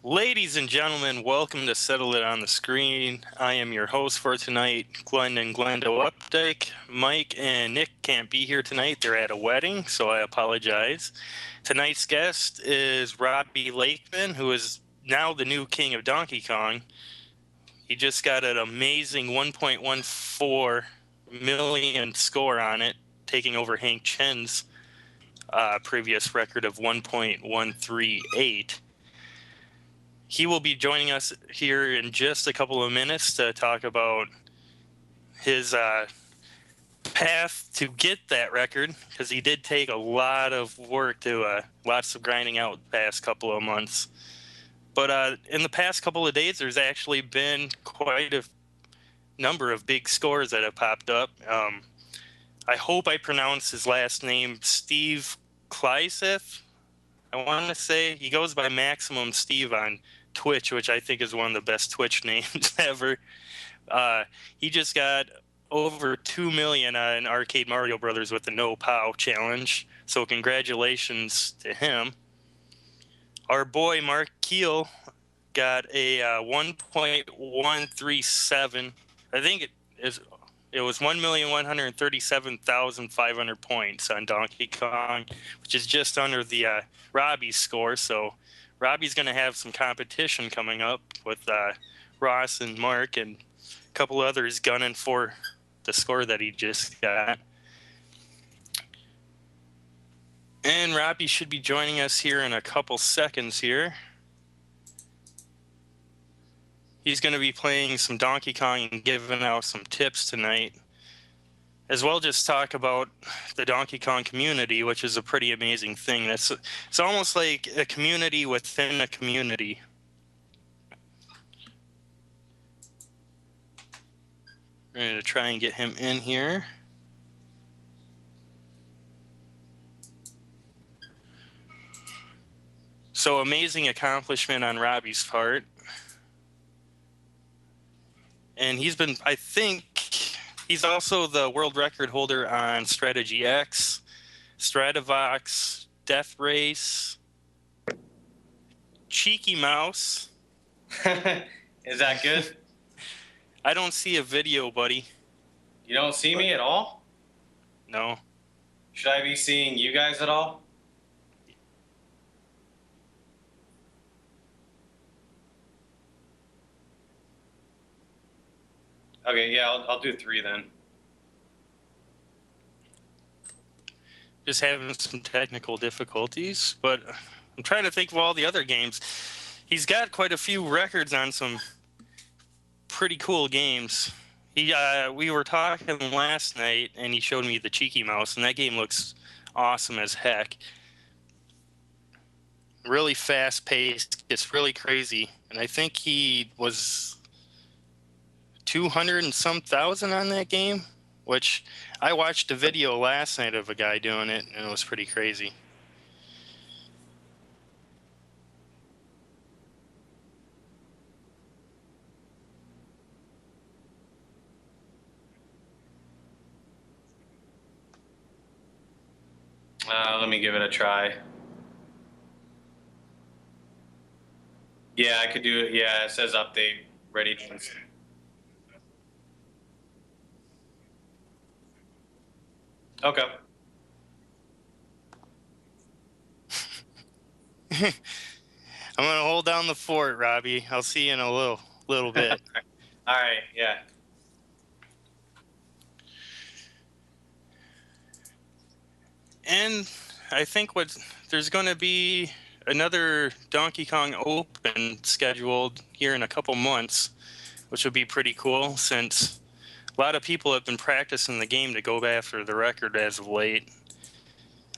Ladies and gentlemen, welcome to Settle It on the Screen. I am your host for tonight, Glen and Updike. Mike and Nick can't be here tonight. They're at a wedding, so I apologize. Tonight's guest is Robbie Lakeman, who is now the new king of Donkey Kong. He just got an amazing 1.14 million score on it, taking over Hank Chen's previous record of 1.138. He will be joining us here in just a couple of minutes to talk about his path to get that record, because he did take a lot of work to lots of grinding out the past couple of months. But in the past couple of days, there's actually been quite a number of big scores that have popped up. I hope I pronounced his last name, Steve Kleiseth. I want to say he goes by Maximum Steve on Twitch, which I think is one of the best Twitch names ever. He just got over 2 million in Arcade Mario Brothers with the No Pow challenge. So congratulations to him. Our boy Mark Keel got a 1.137. I think it was 1,137,500 points on Donkey Kong, which is just under the Robbie's score. So Robbie's going to have some competition coming up with Ross and Mark and a couple others gunning for the score that he just got. And Robbie should be joining us here in a couple seconds here. He's going to be playing some Donkey Kong and giving out some tips tonight, as well just talk about the Donkey Kong community, which is a pretty amazing thing. It's almost like a community within a community. We're going to try and get him in here. So amazing accomplishment on Robbie's part. And he's been, I think, he's also the world record holder on Strategy X, Stratovox, Death Race, Cheeky Mouse. Is that good? I don't see a video, buddy. You don't see me at all? No. Should I be seeing you guys at all? Okay, yeah, I'll do 3 then. Just having some technical difficulties, but I'm trying to think of all the other games. He's got quite a few records on some pretty cool games. We were talking last night, and he showed me the Cheeky Mouse, and that game looks awesome as heck. Really fast-paced. It's really crazy. And I think he was 200 and some thousand on that game, which I watched a video last night of a guy doing it, and it was pretty crazy. Let me give it a try. Yeah, I could do it. Yeah, it says update ready. Okay. I'm going to hold down the fort, Robbie. I'll see you in a little bit. All right, yeah. And I think there's going to be another Donkey Kong Open scheduled here in a couple months, which would be pretty cool, since a lot of people have been practicing the game to go after the record as of late.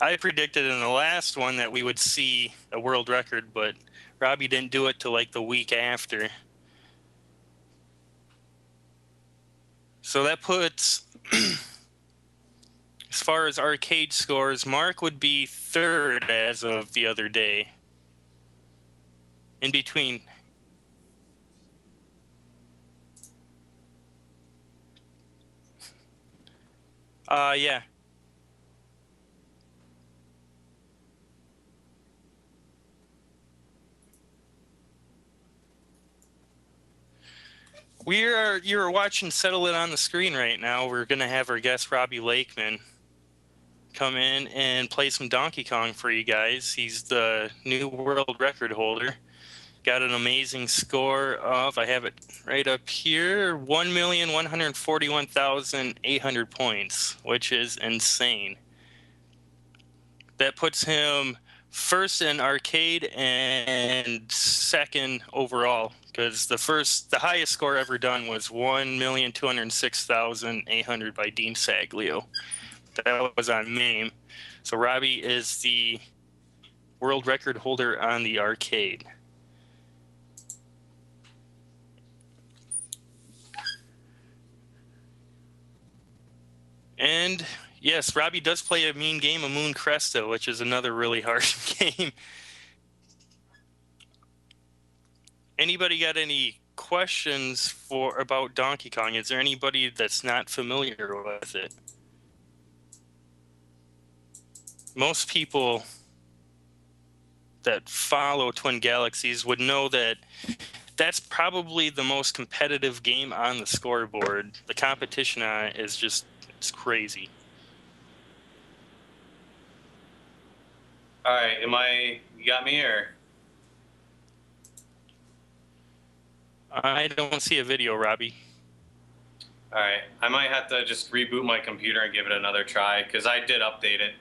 I predicted in the last one that we would see a world record, but Robbie didn't do it till like the week after. So that puts, as far as arcade scores, Mark would be 3rd as of the other day. In between. Yeah. You're watching Settle It on the Screen right now. We're going to have our guest, Robbie Lakeman, come in and play some Donkey Kong for you guys. He's the new world record holder. Got an amazing score of, I have it right up here, 1,141,800 points, which is insane. That puts him first in arcade and second overall, because the highest score ever done was 1,206,800 by Dean Saglio. That was on MAME. So Robbie is the world record holder on the arcade. And yes, Robbie does play a mean game of Moon Cresta, which is another really hard game. Anybody got any questions about Donkey Kong? Is there anybody that's not familiar with it? Most people that follow Twin Galaxies would know that that's probably the most competitive game on the scoreboard. The competition on it is just, it's crazy. All right, you got me or? I don't see a video, Robbie. All right, I might have to just reboot my computer and give it another try because I did update it.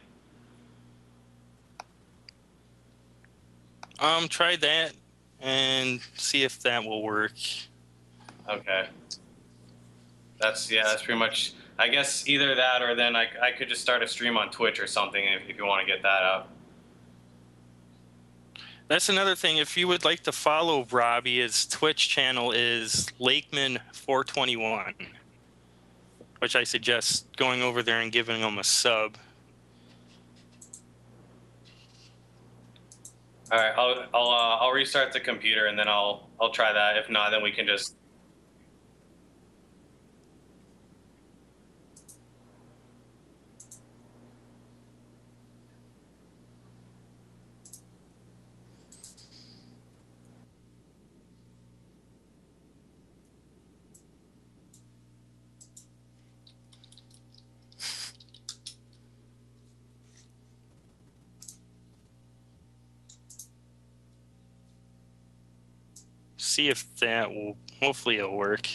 Try that and see if that will work. Okay. That's pretty much, I guess either that or then I could just start a stream on Twitch or something if you want to get that up. That's another thing. If you would like to follow Robbie, his Twitch channel is Lakeman421, which I suggest going over there and giving him a sub. All right, I'll restart the computer and then I'll try that. If not, then we can just. See if that will, hopefully it'll work.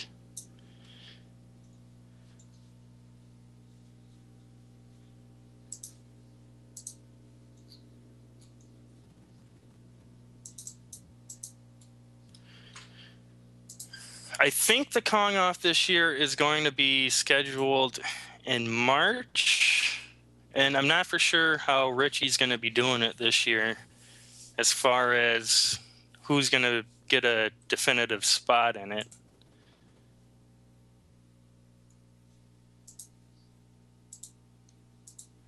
I think the Kong Off this year is going to be scheduled in March, and I'm not for sure how Richie's going to be doing it this year as far as who's going to get a definitive spot in it.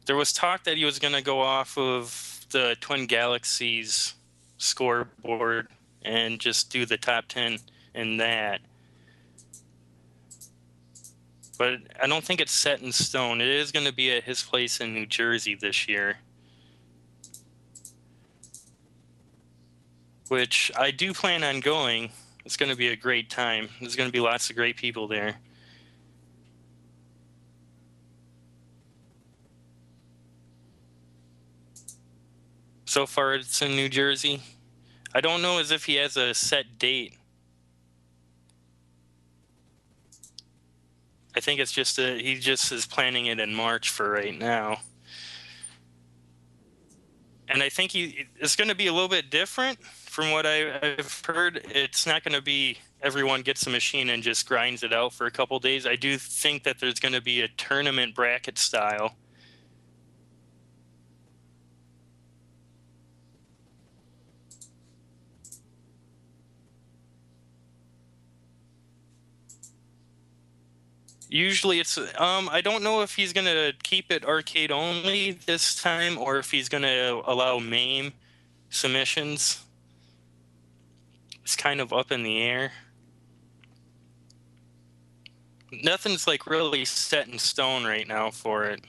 There was talk that he was going to go off of the Twin Galaxies scoreboard and just do the top 10 in that. But I don't think it's set in stone. It is going to be at his place in New Jersey this year, which I do plan on going. It's going to be a great time. There's going to be lots of great people there. So far, it's in New Jersey. I don't know as if he has a set date. I think it's just he just is planning it in March for right now. And I think it's going to be a little bit different from what I've heard. It's not going to be everyone gets a machine and just grinds it out for a couple days. I do think that there's going to be a tournament bracket style. Usually it's, I don't know if he's going to keep it arcade only this time or if he's going to allow MAME submissions. It's kind of up in the air. Nothing's like really set in stone right now for it.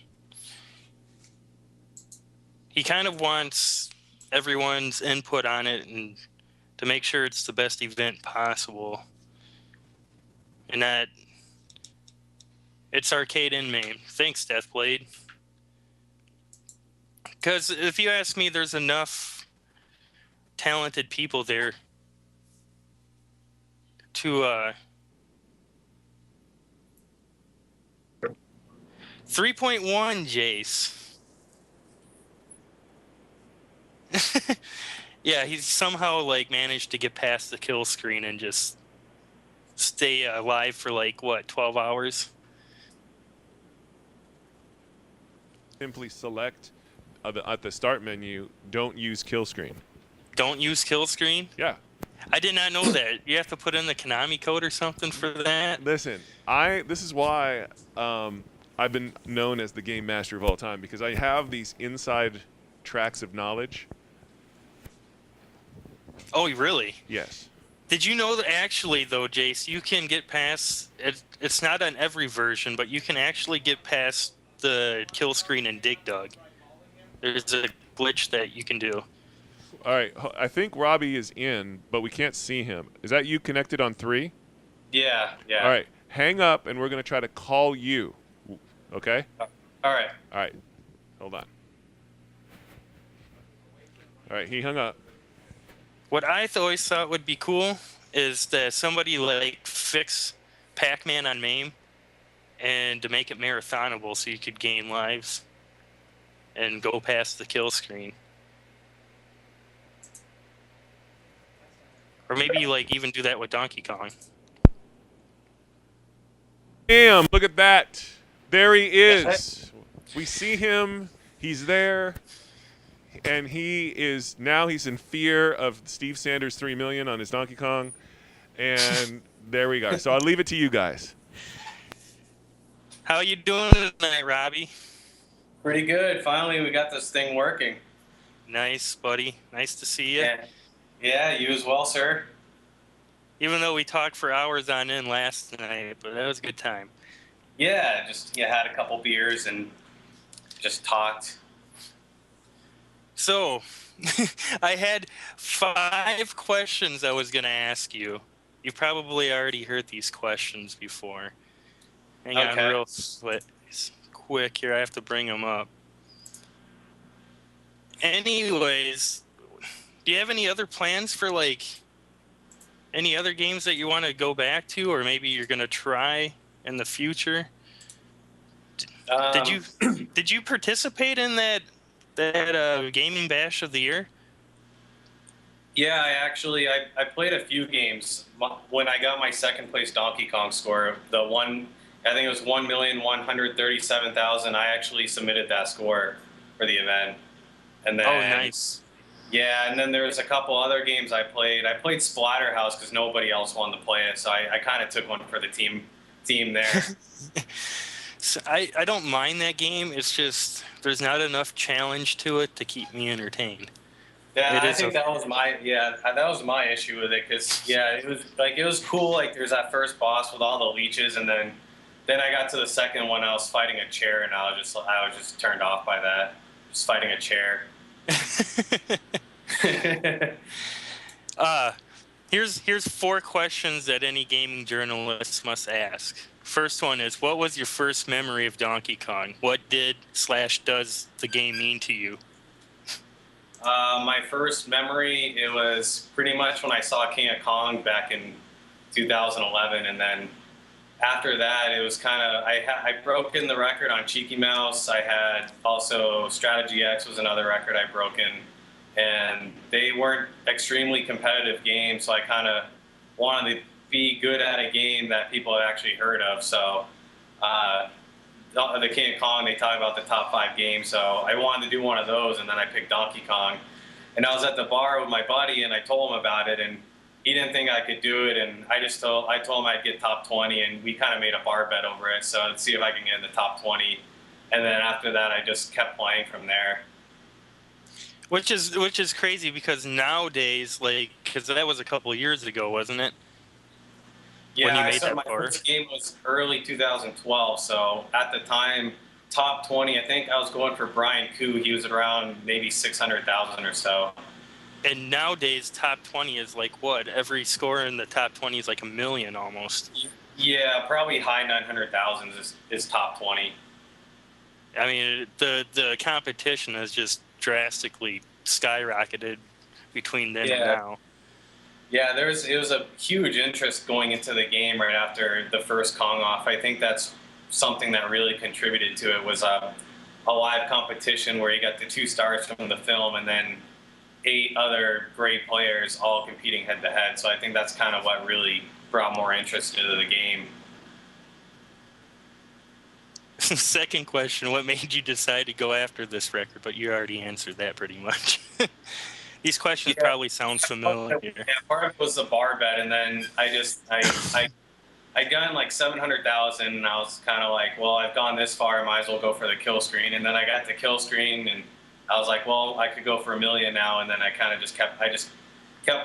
He kind of wants everyone's input on it and to make sure it's the best event possible. And that it's arcade in Maine. Thanks, Deathblade. Because if you ask me, there's enough talented people there to 3.1, Jace. Yeah, he's somehow like managed to get past the kill screen and just stay alive for like what, 12 hours? Simply select at the start menu, don't use kill screen. Don't use kill screen? Yeah. I did not know that. You have to put in the Konami code or something for that? Listen, this is why I've been known as the game master of all time, because I have these inside tracks of knowledge. Oh, really? Yes. Did you know that actually, though, Jace, you can get past it? It's not on every version, but you can actually get past the kill screen in Dig Dug. There's a glitch that you can do. All right. I think Robbie is in, but we can't see him. Is that you connected on 3? Yeah. All right. Hang up, and we're going to try to call you. Okay? All right. All right. Hold on. All right. He hung up. What I always thought would be cool is that somebody like fix Pac-Man on MAME and to make it marathonable so you could gain lives and go past the kill screen. Or maybe like even do that with Donkey Kong. Damn, look at that. There he is. We see him. He's there. And he's in fear of Steve Sanders 3 million on his Donkey Kong. And there we go. So I'll leave it to you guys. How you doing tonight, Robbie? Pretty good. Finally, we got this thing working. Nice, buddy. Nice to see you. Yeah, you as well, sir. Even though we talked for hours on end last night, but that was a good time. Yeah, just had a couple beers and just talked. So, I had 5 questions I was going to ask you. You probably already heard these questions before. Hang on real quick here. I have to bring them up. Anyways, do you have any other plans for, like, any other games that you want to go back to or maybe you're going to try in the future? Did you participate in that gaming bash of the year? Yeah, I played a few games. When I got my second place Donkey Kong score, I think it was 1,137,000. I actually submitted that score for the event. And then, nice. Yeah, and then there was a couple other games I played. I played Splatterhouse because nobody else wanted to play it, so I kind of took one for the team there. So I don't mind that game. It's just there's not enough challenge to it to keep me entertained. Yeah, I think that was my my issue with it because it was cool. Like there's that first boss with all the leeches, and then I got to the second one. I was fighting a chair, and I was just turned off by that. Just fighting a chair. Here's 4 questions that any gaming journalist must ask. First one is, what was your first memory of Donkey Kong? What does the game mean to you? My first memory, it was pretty much when I saw King of Kong back in 2011, and then after that, it was kind of I broke in the record on Cheeky Mouse. I had also Strategy X was another record I broke in, and they weren't extremely competitive games, so I kind of wanted to be good at a game that people had actually heard of. So the King of Kong, they talk about the top 5 games, so I wanted to do one of those, and then I picked Donkey Kong. And I was at the bar with my buddy, and I told him about it, and he didn't think I could do it, and I told him I'd get top 20, and we kind of made a bar bet over it, so let's see if I can get in the top 20. And then after that, I just kept playing from there. Which is crazy because nowadays, because that was a couple of years ago, wasn't it? Yeah, my first game was early 2012, so at the time, top 20, I think I was going for Brian Koo. He was around maybe 600,000 or so. And nowadays, top 20 is like what? Every score in the top 20 is like 1 million almost. Yeah, probably high 900,000s is top 20. I mean, the competition has just drastically skyrocketed between then and now. Yeah, it was a huge interest going into the game right after the first Kong off. I think that's something that really contributed to it, was a live competition where you got the 2 stars from the film and then 8 other great players all competing head to head. So I think that's kind of what really brought more interest into the game. Second question, what made you decide to go after this record? But you already answered that pretty much. These questions probably sound familiar. Yeah, part of it was the bar bet, and then I got in like 700,000, and I was kind of like, well, I've gone this far, I might as well go for the kill screen. And then I got the kill screen, and I was like, well, I could go for $1 million now. And then I kind of just kept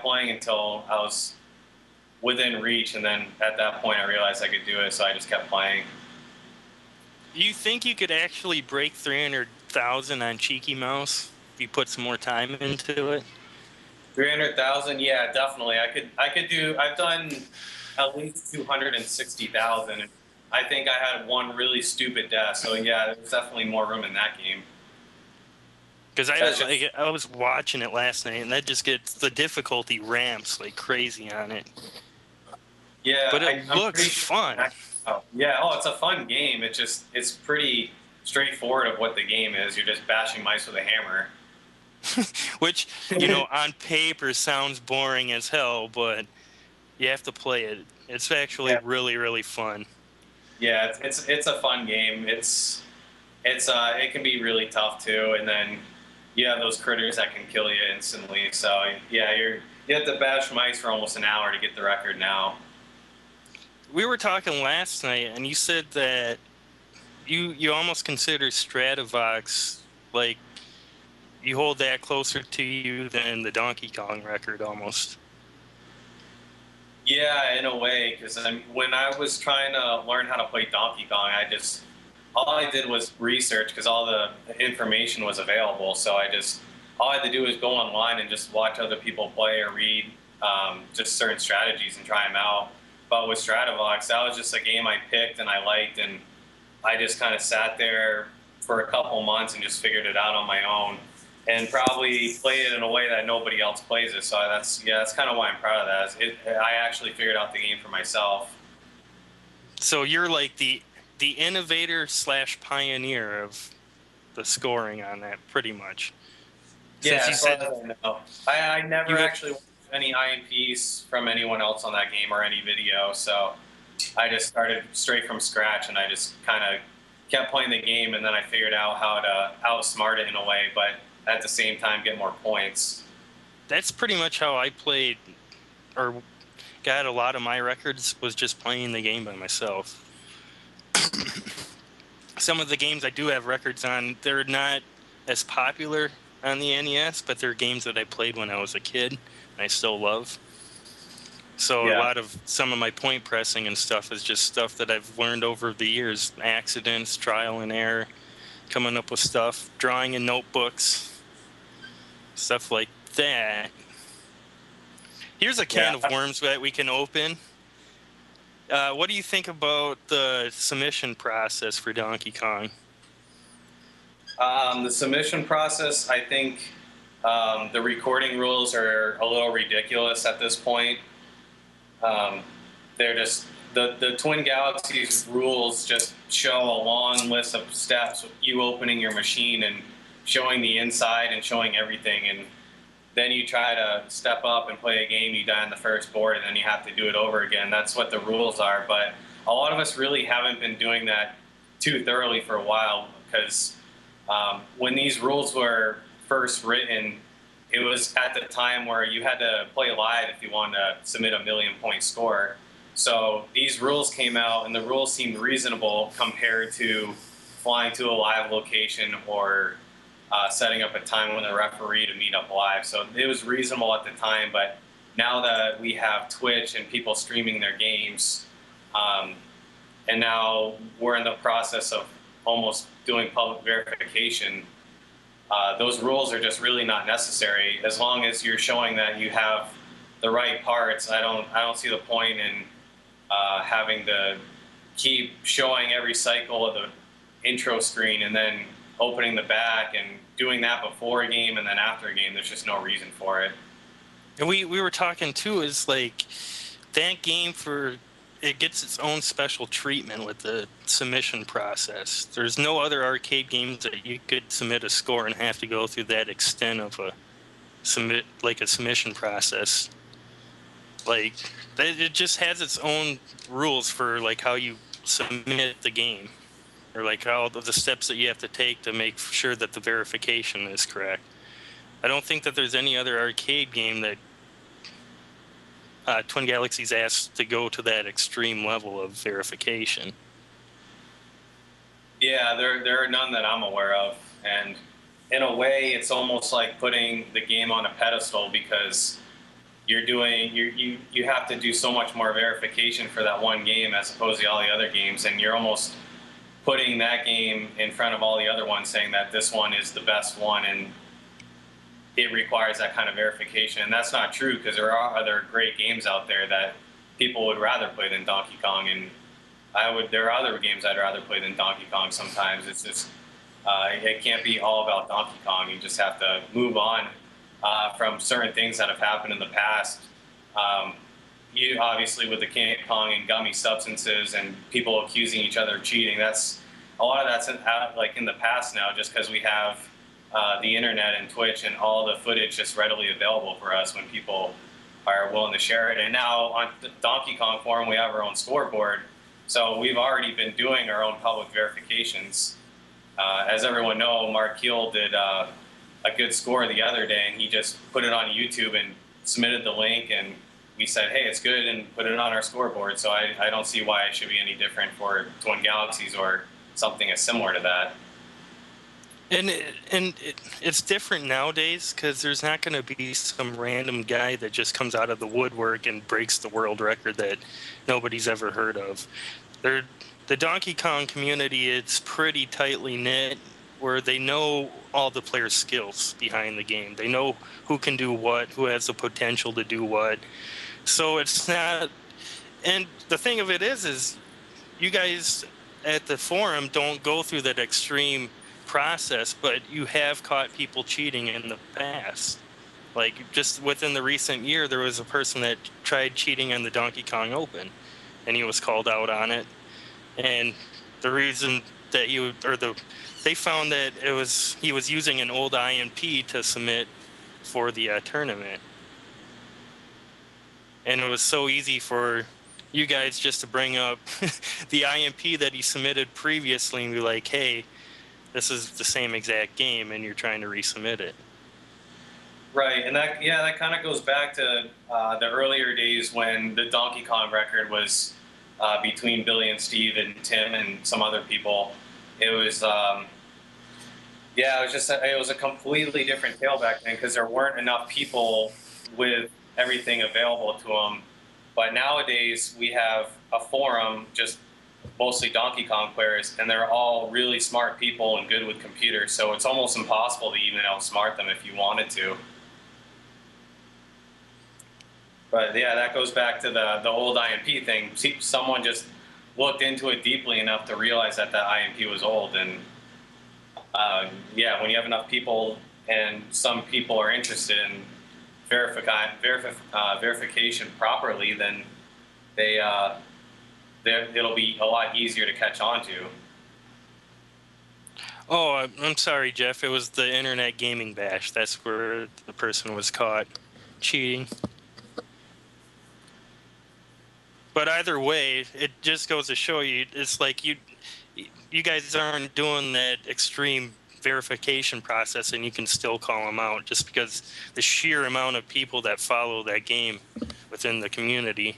playing until I was within reach, and then at that point I realized I could do it, so I just kept playing. Do you think you could actually break 300,000 on Cheeky Mouse if you put some more time into it? 300,000, yeah, definitely. I could do. I've done at least 260,000. I think I had one really stupid death, so yeah, there's definitely more room in that game. Because I was watching it last night, and that just gets the difficulty ramps like crazy on it. Yeah, but it looks fun. Yeah, it's a fun game. It's pretty straightforward of what the game is. You're just bashing mice with a hammer. Which, on paper sounds boring as hell, but you have to play it. It's actually really, really fun. Yeah, it's a fun game. It can be really tough too, and then you have those critters that can kill you instantly. So yeah, you have to bash mice for almost an hour to get the record now. We were talking last night, and you said that you almost consider Stratovox, like, you hold that closer to you than the Donkey Kong record almost. Yeah, in a way, because when I was trying to learn how to play Donkey Kong, all I did was research, because all the information was available. So all I had to do was go online and just watch other people play or read just certain strategies and try them out. But with Stratovox, that was just a game I picked and I liked, and I just kind of sat there for a couple months and just figured it out on my own, and probably played it in a way that nobody else plays it. So that's kind of why I'm proud of that. I actually figured out the game for myself. So you're like the innovator / pioneer of the scoring on that, pretty much. Yeah, as far as I know. I never actually watched any IMPs from anyone else on that game or any video, so I just started straight from scratch, and I just kind of kept playing the game, and then I figured out how to outsmart it in a way, but at the same time get more points. That's pretty much how I played, or got a lot of my records, was just playing the game by myself. Some of the games I do have records on, they're not as popular on the NES, but they're games that I played when I was a kid, and I still love. So a lot of some of my point pressing and stuff is just stuff that I've learned over the years, accidents, trial and error, coming up with stuff, drawing in notebooks, stuff like that. Here's a can of worms that we can open. What do you think about the submission process for Donkey Kong? The submission process, I think the recording rules are a little ridiculous at this point. They're just the Twin Galaxies rules just show a long list of steps with you opening your machine and showing the inside and showing everything, and then you try to step up and play a game, you die on the first board, and then you have to do it over again. That's what the rules are, but a lot of us really haven't been doing that too thoroughly for a while, because when these rules were first written, it was at the time where you had to play live if you wanted to submit a 1,000,000-point score. So these rules came out, and the rules seemed reasonable compared to flying to a live location or setting up a time with a referee to meet up live. So it was reasonable at the time, but now that we have Twitch and people streaming their games, and now we're in the process of almost doing public verification, those rules are just really not necessary. As long as you're showing that you have the right parts, I don't see the point in having to keep showing every cycle of the intro screen and then opening the back and doing that before a game and then after a game. There's just no reason for it. And we were talking too, is like that game it gets its own special treatment with the submission process. There's no other arcade games that you could submit a score and have to go through that extent of a submission process. Like it just has its own rules for like how you submit the game, or like all the steps that you have to take to make sure that the verification is correct. I don't think that there's any other arcade game that Twin Galaxies asked to go to that extreme level of verification. Yeah, there are none that I'm aware of, and in a way, it's almost like putting the game on a pedestal because you have to do so much more verification for that one game as opposed to all the other games, and you're almost putting that game in front of all the other ones, saying that this one is the best one, and it requires that kind of verification. And that's not true, because there are other great games out there that people would rather play than Donkey Kong, and there are other games I'd rather play than Donkey Kong sometimes. It's just it can't be all about Donkey Kong. You just have to move on from certain things that have happened in the past. You obviously, with the King Kong and gummy substances and people accusing each other of cheating, a lot of that's in the past now, just because we have the internet and Twitch and all the footage just readily available for us when people are willing to share it. And now on the Donkey Kong forum, we have our own scoreboard. So we've already been doing our own public verifications. As everyone knows, Mark Keel did a good score the other day, and he just put it on YouTube and submitted the link, and we said, hey, it's good, and put it on our scoreboard. So I don't see why it should be any different for Twin Galaxies or something as similar to that. And it's different nowadays because there's not going to be some random guy that just comes out of the woodwork and breaks the world record that nobody's ever heard of. The Donkey Kong community, it's pretty tightly knit, where they know all the players' skills behind the game. They know who can do what, who has the potential to do what. So it's not... And the thing of it is you guys at the forum don't go through that extreme process, but you have caught people cheating in the past. Like, just within the recent year, there was a person that tried cheating on the Donkey Kong Open, and he was called out on it. And the reason that they found that he was using an old IMP to submit for the tournament. And it was so easy for you guys just to bring up the IMP that he submitted previously and be like, hey, this is the same exact game, and you're trying to resubmit it. Right, and that kind of goes back to the earlier days when the Donkey Kong record was between Billy and Steve and Tim and some other people. It was, it was a completely different tale back then because there weren't enough people with everything available to them. But nowadays we have a forum, just mostly Donkey Kong players, and they're all really smart people and good with computers, so it's almost impossible to even outsmart them if you wanted to. But yeah, that goes back to the old IMP thing. Someone just looked into it deeply enough to realize that the IMP was old, and when you have enough people and some people are interested in verification properly, then it'll be a lot easier to catch on to. Oh, I'm sorry, Jeff. It was the Internet Gaming Bash. That's where the person was caught cheating. But either way, it just goes to show you, it's like you guys aren't doing that extreme verification process, and you can still call them out just because the sheer amount of people that follow that game within the community.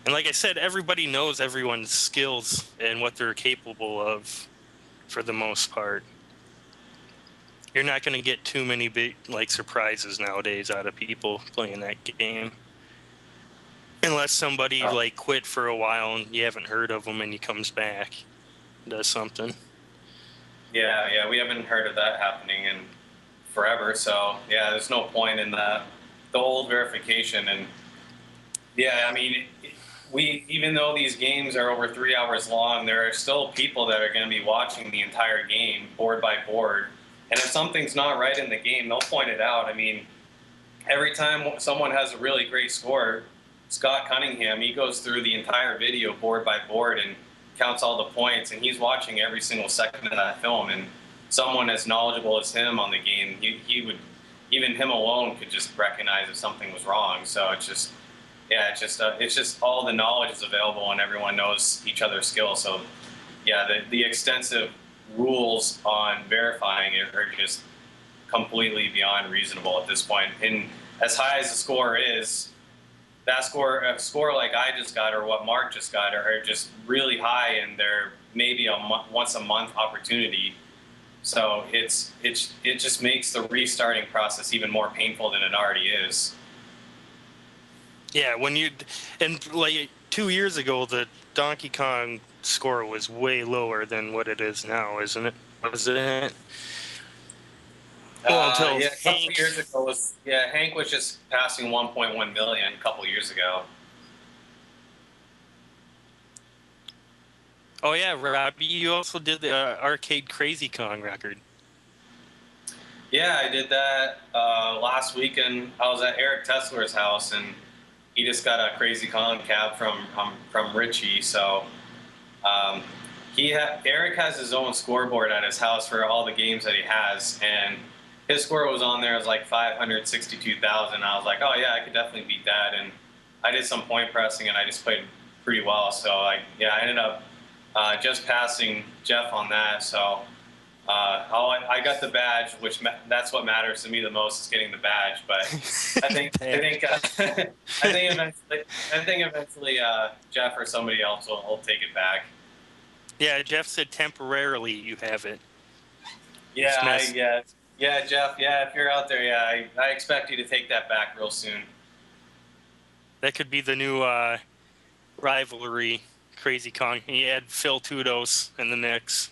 And like I said, everybody knows everyone's skills and what they're capable of for the most part. You're not going to get too many big surprises nowadays out of people playing that game. Unless somebody quit for a while and you haven't heard of them and he comes back and does something. Yeah, we haven't heard of that happening in forever. So yeah, there's no point in the old verification. And yeah, I mean, even though these games are over 3 hours long, there are still people that are going to be watching the entire game board by board. And if something's not right in the game, they'll point it out. I mean, every time someone has a really great score, Scott Cunningham, he goes through the entire video board by board and counts all the points, and he's watching every single second of that film. And someone as knowledgeable as him on the game, he would, even him alone could just recognize if something was wrong. So it's just, yeah, it's just all the knowledge is available and everyone knows each other's skills. So yeah, the extensive rules on verifying it are just completely beyond reasonable at this point. And as high as the score is, a score like I just got or what Mark just got are just really high, and they're maybe a once a month opportunity. So it just makes the restarting process even more painful than it already is. Yeah, and like 2 years ago, the Donkey Kong score was way lower than what it is now, isn't it? Was it? Well, until yeah, a couple Hank. years ago Hank was just passing 1.1 million a couple years ago. Oh yeah, Robbie, you also did the Arcade Crazy Kong record. Yeah, I did that last weekend. I was at Eric Tesler's house, and he just got a Crazy Kong cab from Richie. So Eric has his own scoreboard at his house for all the games that he has, and his score was on there as like 562,000. I was like, oh yeah, I could definitely beat that. And I did some point pressing, and I just played pretty well. So I ended up just passing Jeff on that. So I got the badge, which that's what matters to me the most, is getting the badge. But I think eventually Jeff or somebody else will take it back. Yeah, Jeff said temporarily you have it. Yeah, Jeff. Yeah, if you're out there, yeah, I expect you to take that back real soon. That could be the new rivalry, Crazy Kong. He had Phil Tudos in the mix.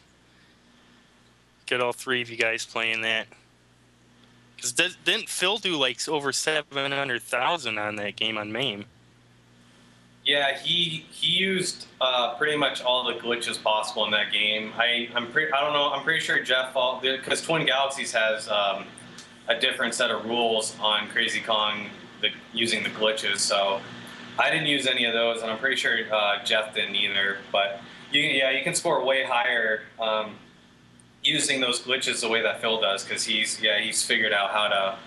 Get all three of you guys playing that. Because didn't Phil do like over 700,000 on that game on MAME? Yeah, he used pretty much all the glitches possible in that game. I'm pretty sure Jeff, because Twin Galaxies has a different set of rules on Crazy Kong using the glitches. So I didn't use any of those, and I'm pretty sure Jeff didn't either. But you can score way higher using those glitches the way that Phil does, because he's figured out how to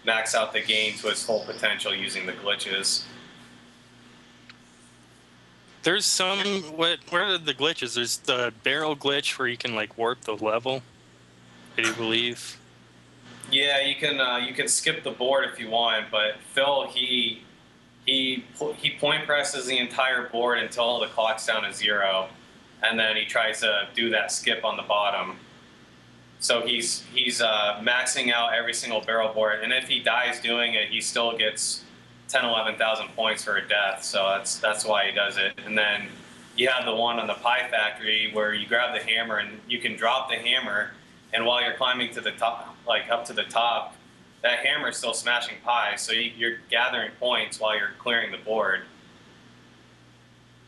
max out the game to its full potential using the glitches. There's some, what are the glitches? There's the barrel glitch where you can like warp the level, I do believe. Yeah, you can skip the board if you want, but Phil, he point presses the entire board until the clock's down to 0, and then he tries to do that skip on the bottom. So he's maxing out every single barrel board, and if he dies doing it, he still gets 10, 11,000 points for a death. So that's why he does it. And then you have the one on the Pie Factory where you grab the hammer and you can drop the hammer, and while you're climbing to the top, like up to the top, that hammer is still smashing pie. So you're gathering points while you're clearing the board.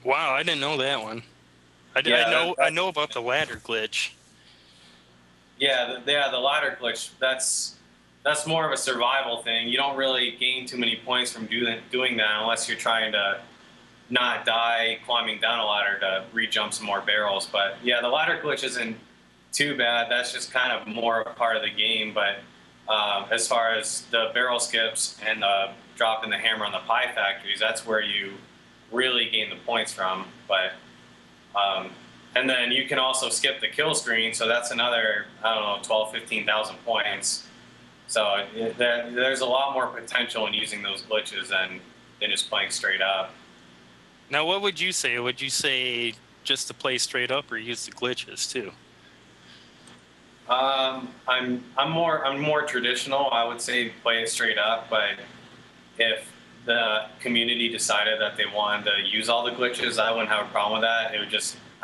Wow, I didn't know that one. I know about the ladder glitch. Yeah, the ladder glitch. That's more of a survival thing. You don't really gain too many points from doing that unless you're trying to not die climbing down a ladder to re-jump some more barrels. But yeah, the ladder glitch isn't too bad. That's just kind of more a part of the game. But as far as the barrel skips and dropping the hammer on the Pie Factories, that's where you really gain the points from. But and then you can also skip the kill screen, so that's another, 12, 15,000 points. So there's a lot more potential in using those glitches than just playing straight up. Now, what would you say? Would you say just to play straight up, or use the glitches too? I'm more traditional. I would say play it straight up. But if the community decided that they wanted to use all the glitches, I wouldn't have a problem with that.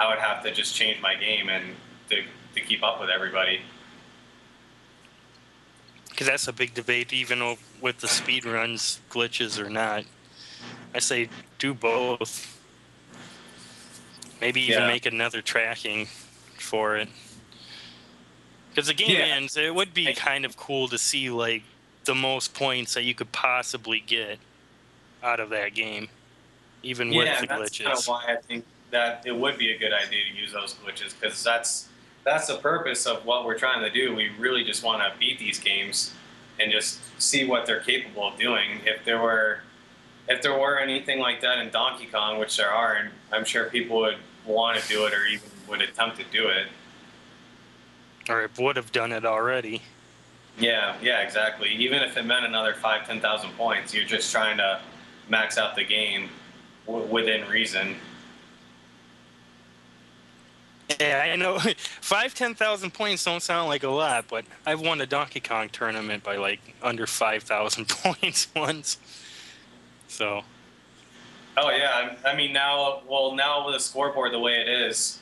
I would have to just change my game and to keep up with everybody. Because that's a big debate, even with the speed runs, glitches or not. I say do both. Maybe even make another tracking for it. Because the game ends, it would be kind of cool to see like the most points that you could possibly get out of that game, even with the glitches. That's kind of why I think that it would be a good idea to use those glitches, because that's the purpose of what we're trying to do. We really just want to beat these games and just see what they're capable of doing. If there were anything like that in Donkey Kong, which there are, and I'm sure people would want to do it or even would attempt to do it. Or it would have done it already. Yeah, exactly. Even if it meant another 5,000-10,000 points, you're just trying to max out the game within reason. Yeah, I know 5,000-10,000 points don't sound like a lot, but I've won a Donkey Kong tournament by like under 5,000 points once. So. Oh yeah, I mean now with the scoreboard the way it is,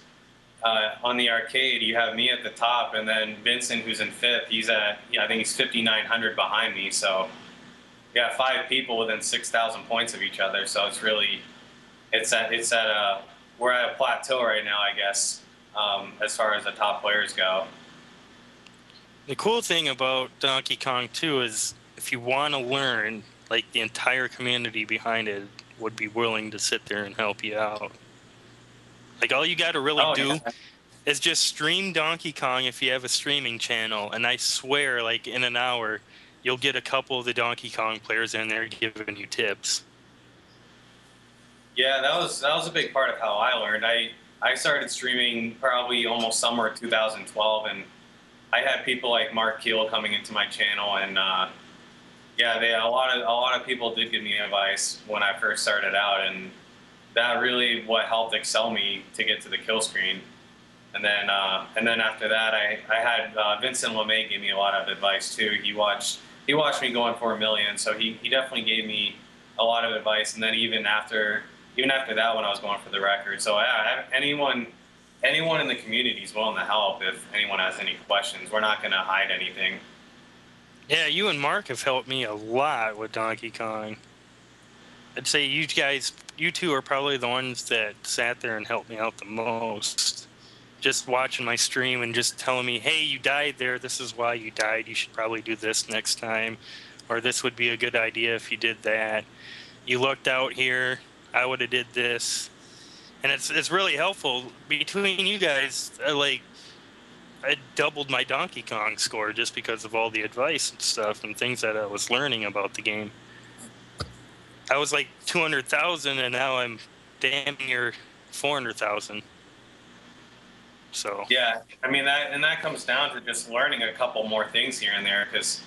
on the arcade you have me at the top, and then Vincent, who's in 5th, he's at I think he's 5,900 behind me. So yeah, 5 people within 6,000 points of each other. So it's really we're at a plateau right now, I guess. As far as the top players go. The cool thing about Donkey Kong 2 is if you want to learn, like the entire community behind it would be willing to sit there and help you out. Like all you got to really do is just stream Donkey Kong if you have a streaming channel, and I swear like in an hour you'll get a couple of the Donkey Kong players in there giving you tips. Yeah, that was a big part of how I learned. I started streaming probably almost summer 2012, and I had people like Mark Keel coming into my channel, and a lot of people did give me advice when I first started out, and that really what helped excel me to get to the kill screen. And then after that, I had Vincent LeMay give me a lot of advice too. He watched me going for a million, so he definitely gave me a lot of advice. And then even after that, when I was going for the record. So anyone in the community is willing to help if anyone has any questions. We're not going to hide anything. Yeah, you and Mark have helped me a lot with Donkey Kong. I'd say you two are probably the ones that sat there and helped me out the most. Just watching my stream and just telling me, hey, you died there. This is why you died. You should probably do this next time. Or this would be a good idea if you did that. You looked out here. I would have did this, and it's really helpful. Between you guys, I doubled my Donkey Kong score just because of all the advice and stuff and things that I was learning about the game. I was like 200,000, and now I'm damn near 400,000. So yeah, I mean that comes down to just learning a couple more things here and there. Because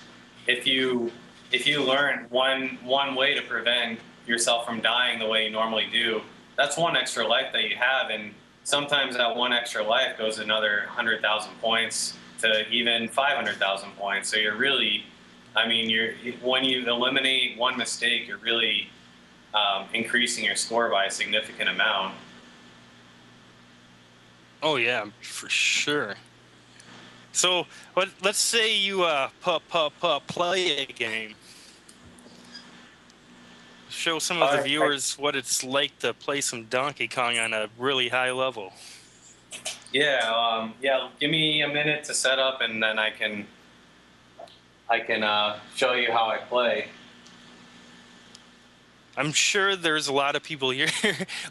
if you learn one way to prevent yourself from dying the way you normally do, that's one extra life that you have, and sometimes that one extra life goes another 100,000 points to even 500,000 points. So you're really, when you eliminate one mistake, you're really increasing your score by a significant amount. Oh yeah, for sure. So let's say you play a game. Show some of the viewers what it's like to play some Donkey Kong on a really high level. Yeah, give me a minute to set up, and then I can show you how I play. I'm sure there's a lot of people here,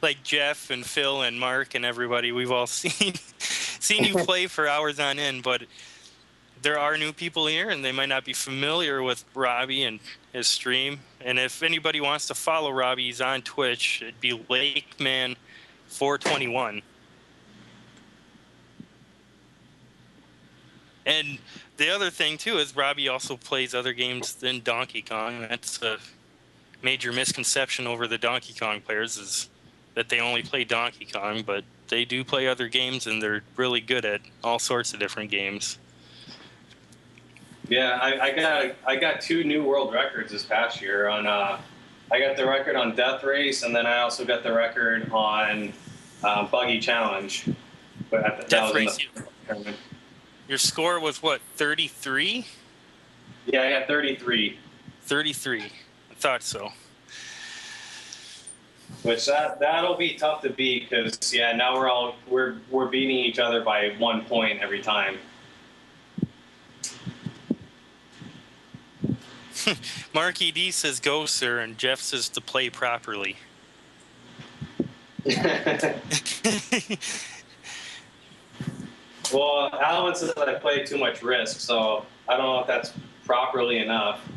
like Jeff and Phil and Mark and everybody. We've all seen you play for hours on end, but there are new people here, and they might not be familiar with Robbie and his stream. And if anybody wants to follow Robbie, he's on Twitch. It'd be Lakeman421. And the other thing, too, is Robbie also plays other games than Donkey Kong. That's a major misconception over the Donkey Kong players, is that they only play Donkey Kong, but they do play other games, and they're really good at all sorts of different games. Yeah, I got 2 new world records this past year. I got the record on Death Race, and then I also got the record on Buggy Challenge. Death Race. Your score was what, 33? Yeah, I got 33. 33. I thought so. Which that'll be tough to beat because now we're beating each other by 1 point every time. Marky D says go, sir, and Jeff says to play properly. Well, Alan says that I play too much Risk, so I don't know if that's properly enough.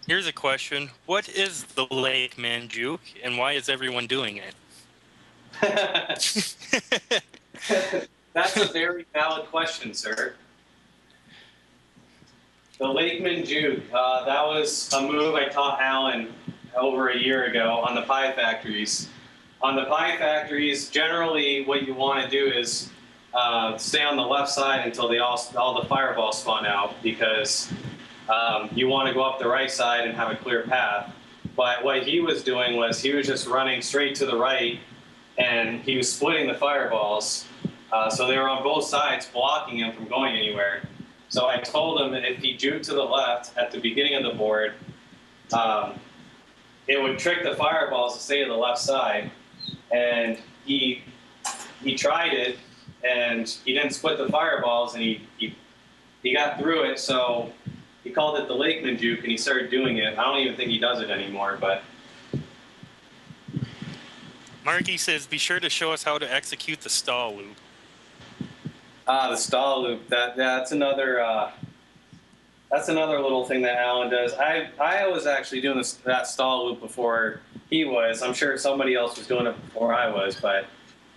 Here's a question. What is the Lake Man Juke, and why is everyone doing it? That's a very valid question, sir. The Lakeman Juke, that was a move I taught Alan over a year ago on the pie factories. On the pie factories, generally what you want to do is stay on the left side until all the fireballs spawn out, because you want to go up the right side and have a clear path. But what he was doing was he was just running straight to the right, and he was splitting the fireballs. So they were on both sides, blocking him from going anywhere. So I told him that if he juked to the left at the beginning of the board, it would trick the fireballs to stay to the left side. And he tried it, and he didn't split the fireballs, and he got through it. So he called it the Lakeman Juke, and he started doing it. I don't even think he does it anymore, but. Marky says, be sure to show us how to execute the stall loop. The stall loop. That's another little thing that Alan does. I was actually doing that stall loop before he was. I'm sure somebody else was doing it before I was, but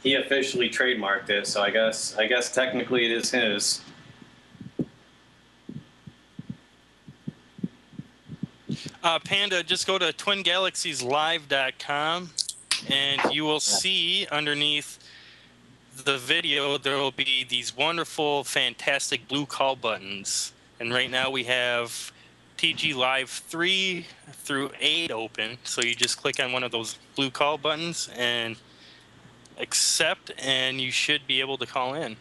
he officially trademarked it. So I guess technically it is his. Panda, just go to twingalaxieslive.com and you will see underneath the video there will be these wonderful, fantastic blue call buttons. And right now we have TG Live 3 through 8 open. So you just click on one of those blue call buttons and accept, and you should be able to call in.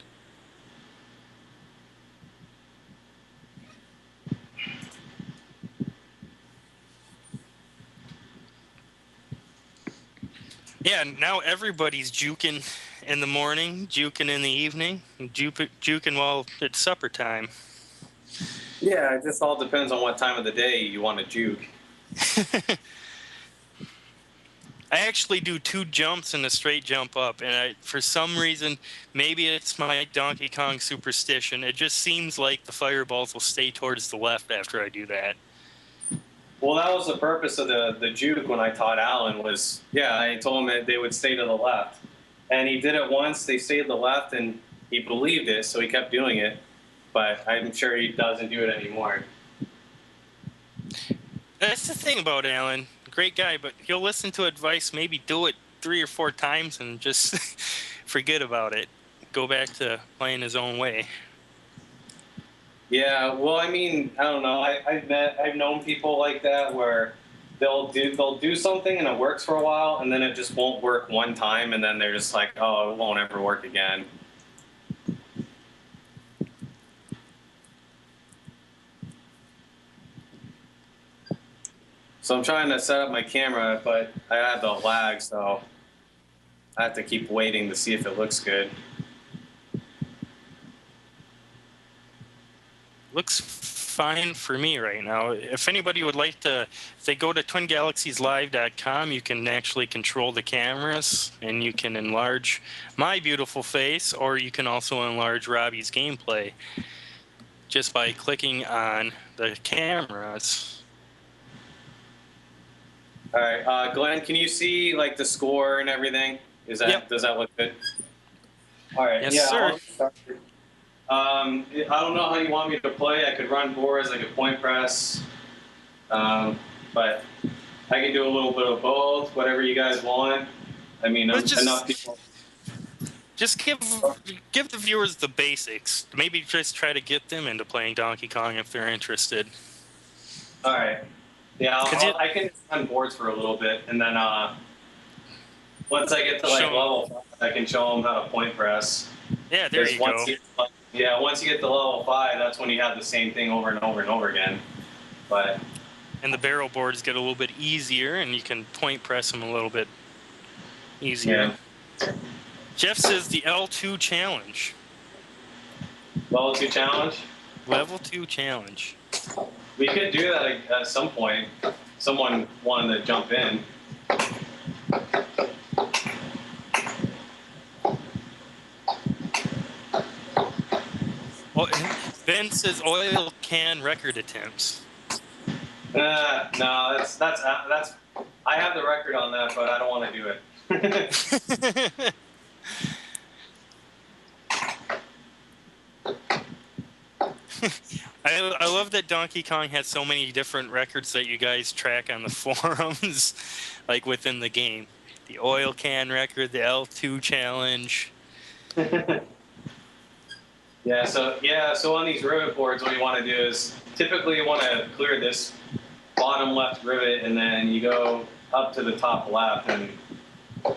Yeah, now everybody's juking in the morning, juking in the evening, and juking while it's supper time. Yeah, it just all depends on what time of the day you want to juke. I actually do 2 jumps and a straight jump up, and for some reason, maybe it's my Donkey Kong superstition, it just seems like the fireballs will stay towards the left after I do that. Well, that was the purpose of the juke when I taught Alan was, I told him that they would stay to the left. And he did it once, they stayed to the left, and he believed it, so he kept doing it. But I'm sure he doesn't do it anymore. That's the thing about Alan. Great guy, but he'll listen to advice, maybe do it 3 or 4 times, and just forget about it. Go back to playing his own way. Yeah, well, I mean, I don't know. I've known people like that where they'll do something and it works for a while, and then it just won't work one time, and then they're just like, oh, it won't ever work again. So I'm trying to set up my camera, but I have the lag, so I have to keep waiting to see if it looks good. Looks fine for me right now. If anybody would like to, if they go to twingalaxieslive.com, you can actually control the cameras, and you can enlarge my beautiful face, or you can also enlarge Robbie's gameplay just by clicking on the cameras. All right, Glenn, can you see like the score and everything? Does that look good? All right, yes, sir. I don't know how you want me to play. I could run boards, I could point press, but I can do a little bit of both, whatever you guys want. I mean, enough people. Just give the viewers the basics. Maybe just try to get them into playing Donkey Kong if they're interested. All right. Yeah, I can run boards for a little bit, and then once I get to like level 5, I can show them how to point press. Yeah, there you go. Once you get to level 5, that's when you have the same thing over and over and over again. But And the barrel boards get a little bit easier, and you can point press them a little bit easier. Yeah. Jeff says the L2 challenge. Level 2 challenge? Level 2 challenge. We could do that at some point. Someone wanted to jump in. Well, Ben says oil can record attempts. No, that's. I have the record on that, but I don't want to do it. I love that Donkey Kong has so many different records that you guys track on the forums, like within the game. The oil can record, the L2 challenge. So on these rivet boards, what you want to do is typically you want to clear this bottom left rivet, and then you go up to the top left and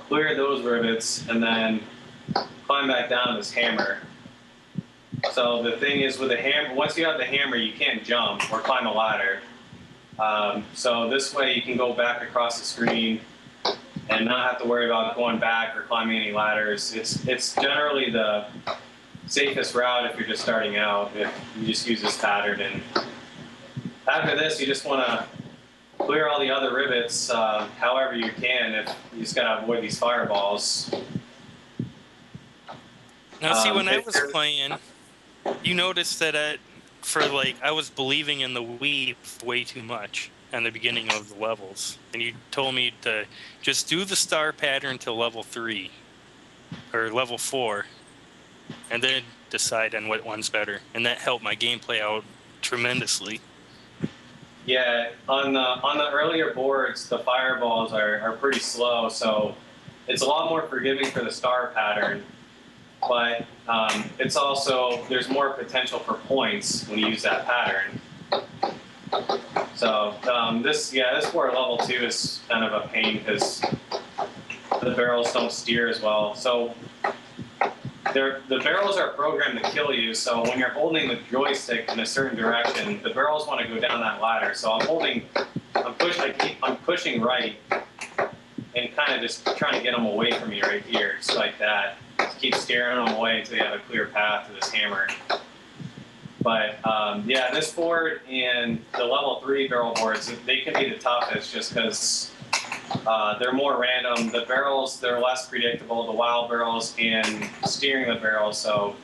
clear those rivets, and then climb back down this hammer. So the thing is with the hammer, once you have the hammer, you can't jump or climb a ladder. So this way you can go back across the screen and not have to worry about going back or climbing any ladders. It's generally the safest route if you're just starting out, if you just use this pattern. And after this, you just want to clear all the other rivets however you can. If you just got to avoid these fireballs. Now, see, when I was playing, you noticed that I was believing in the weave way too much in the beginning of the levels. And you told me to just do the star pattern to level 3 or level 4 and then decide on what one's better. And that helped my gameplay out tremendously. Yeah, on the earlier boards, the fireballs are pretty slow, so it's a lot more forgiving for the star pattern. But it's also, there's more potential for points when you use that pattern. So this board level 2 is kind of a pain because the barrels don't steer as well. So the barrels are programmed to kill you, so when you're holding the joystick in a certain direction, the barrels want to go down that ladder. So I'm pushing right and kind of just trying to get them away from me right here, just like that. Just keep steering them away until you have a clear path to this hammer. But this board and the level 3 barrel boards, they can be the toughest just because they're more random. The barrels, they're less predictable, the wild barrels and steering the barrels. So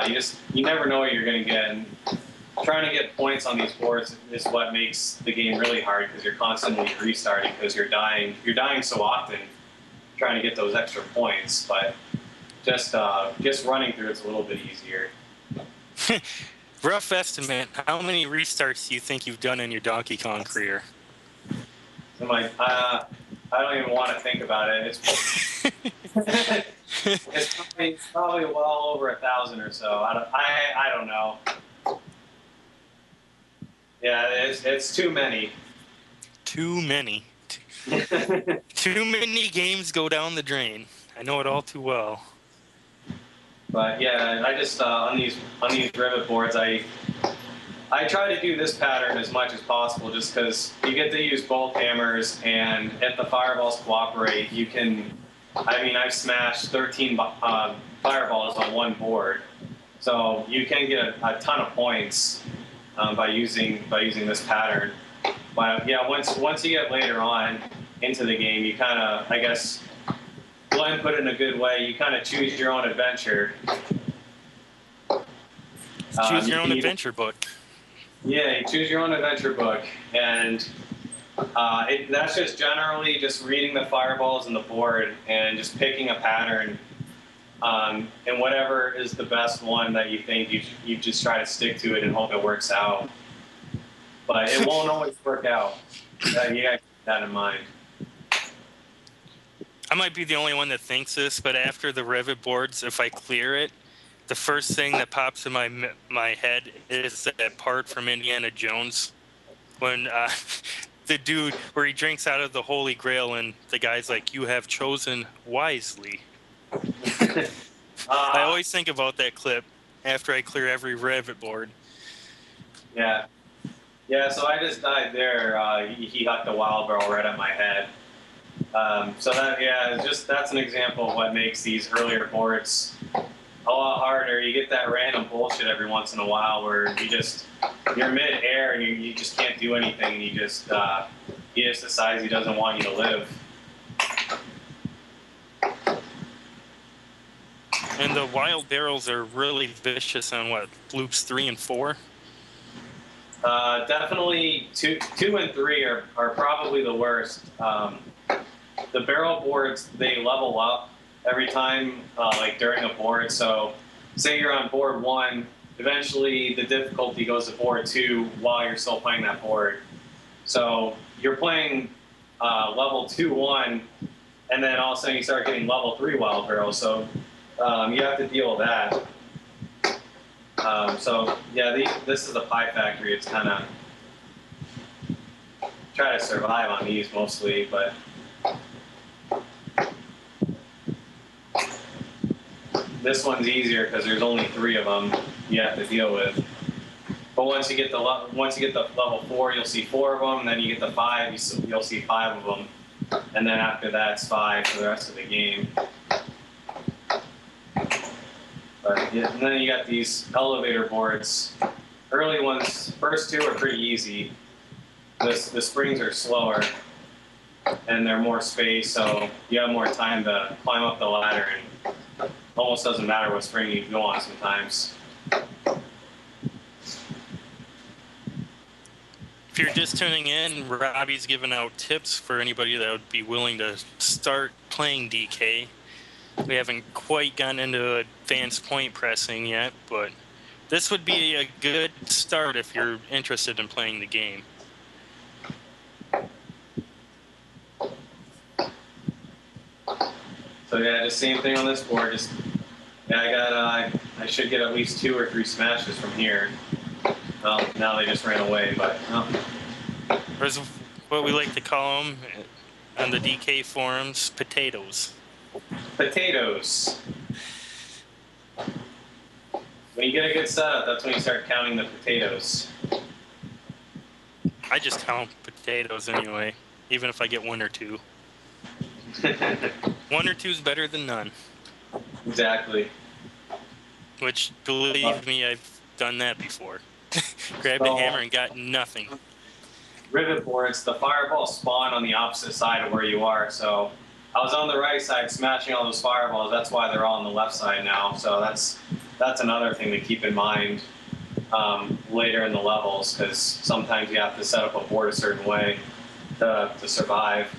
you never know what you're going to get. And trying to get points on these boards is what makes the game really hard because you're constantly restarting because you're dying so often trying to get those extra points. But just running through it's a little bit easier. Rough estimate, how many restarts do you think you've done in your Donkey Kong career? I don't even want to think about it. It's probably well over 1,000 or so. I don't know. Yeah, it's too many. Too many. Too many games go down the drain. I know it all too well. But yeah, I just on these rivet boards, I try to do this pattern as much as possible, just because you get to use both hammers, and if the fireballs cooperate, you can. I mean, I've smashed 13 fireballs on one board, so you can get a ton of points by using this pattern. But yeah, once you get later on into the game, you kind of, I guess, Glenn put it in a good way. You kind of choose your own adventure. Choose your own adventure book. Yeah, you choose your own adventure book, and that's just generally just reading the fireballs on the board and just picking a pattern, and whatever is the best one that you think you just try to stick to it and hope it works out. But it won't always work out. You got to keep that in mind. I might be the only one that thinks this, but after the rivet boards, if I clear it, the first thing that pops in my head is that part from Indiana Jones when the dude where he drinks out of the Holy Grail and the guy's like, "You have chosen wisely." I always think about that clip after I clear every rivet board. Yeah, Yeah, so I just died there. He hucked a wild barrel right at my head. So that's an example of what makes these earlier boards a lot harder. You get that random bullshit every once in a while where you're mid-air and you just can't do anything. And he just decides he doesn't want you to live. And the wild barrels are really vicious on loops 3 and 4? Definitely 2 and 3 are probably the worst. The barrel boards, they level up every time, like during a board. So say you're on board 1, eventually the difficulty goes to board 2 while you're still playing that board. So you're playing level 2-1, and then all of a sudden you start getting level 3 wild barrels. So you have to deal with that. This is a pie factory. It's kind of try to survive on these mostly, but this one's easier because there's only 3 of them you have to deal with. But once you get the level 4, you'll see 4 of them. And then you get the 5, you'll see 5 of them. And then after that, it's 5 for the rest of the game. But yeah, and then you got these elevator boards. Early ones, first 2 are pretty easy. The springs are slower, and they're more space, so you have more time to climb up the ladder, and almost doesn't matter what spring you go on sometimes. If you're just tuning in, Robbie's giving out tips for anybody that would be willing to start playing DK. We haven't quite gotten into advanced point pressing yet, but this would be a good start if you're interested in playing the game. So yeah, just same thing on this board. I should get at least 2 or 3 smashes from here. Well, now they just ran away, but There's what we like to call them on the DK forums, potatoes. Potatoes. When you get a good setup, that's when you start counting the potatoes. I just count potatoes anyway, even if I get 1 or 2. 1 or 2 is better than none. Exactly. Which, believe me, I've done that before. Grabbed a hammer and got nothing. Rivet boards, the fireballs spawn on the opposite side of where you are, so I was on the right side smashing all those fireballs. That's why they're all on the left side now. So that's another thing to keep in mind later in the levels, because sometimes you have to set up a board a certain way to survive.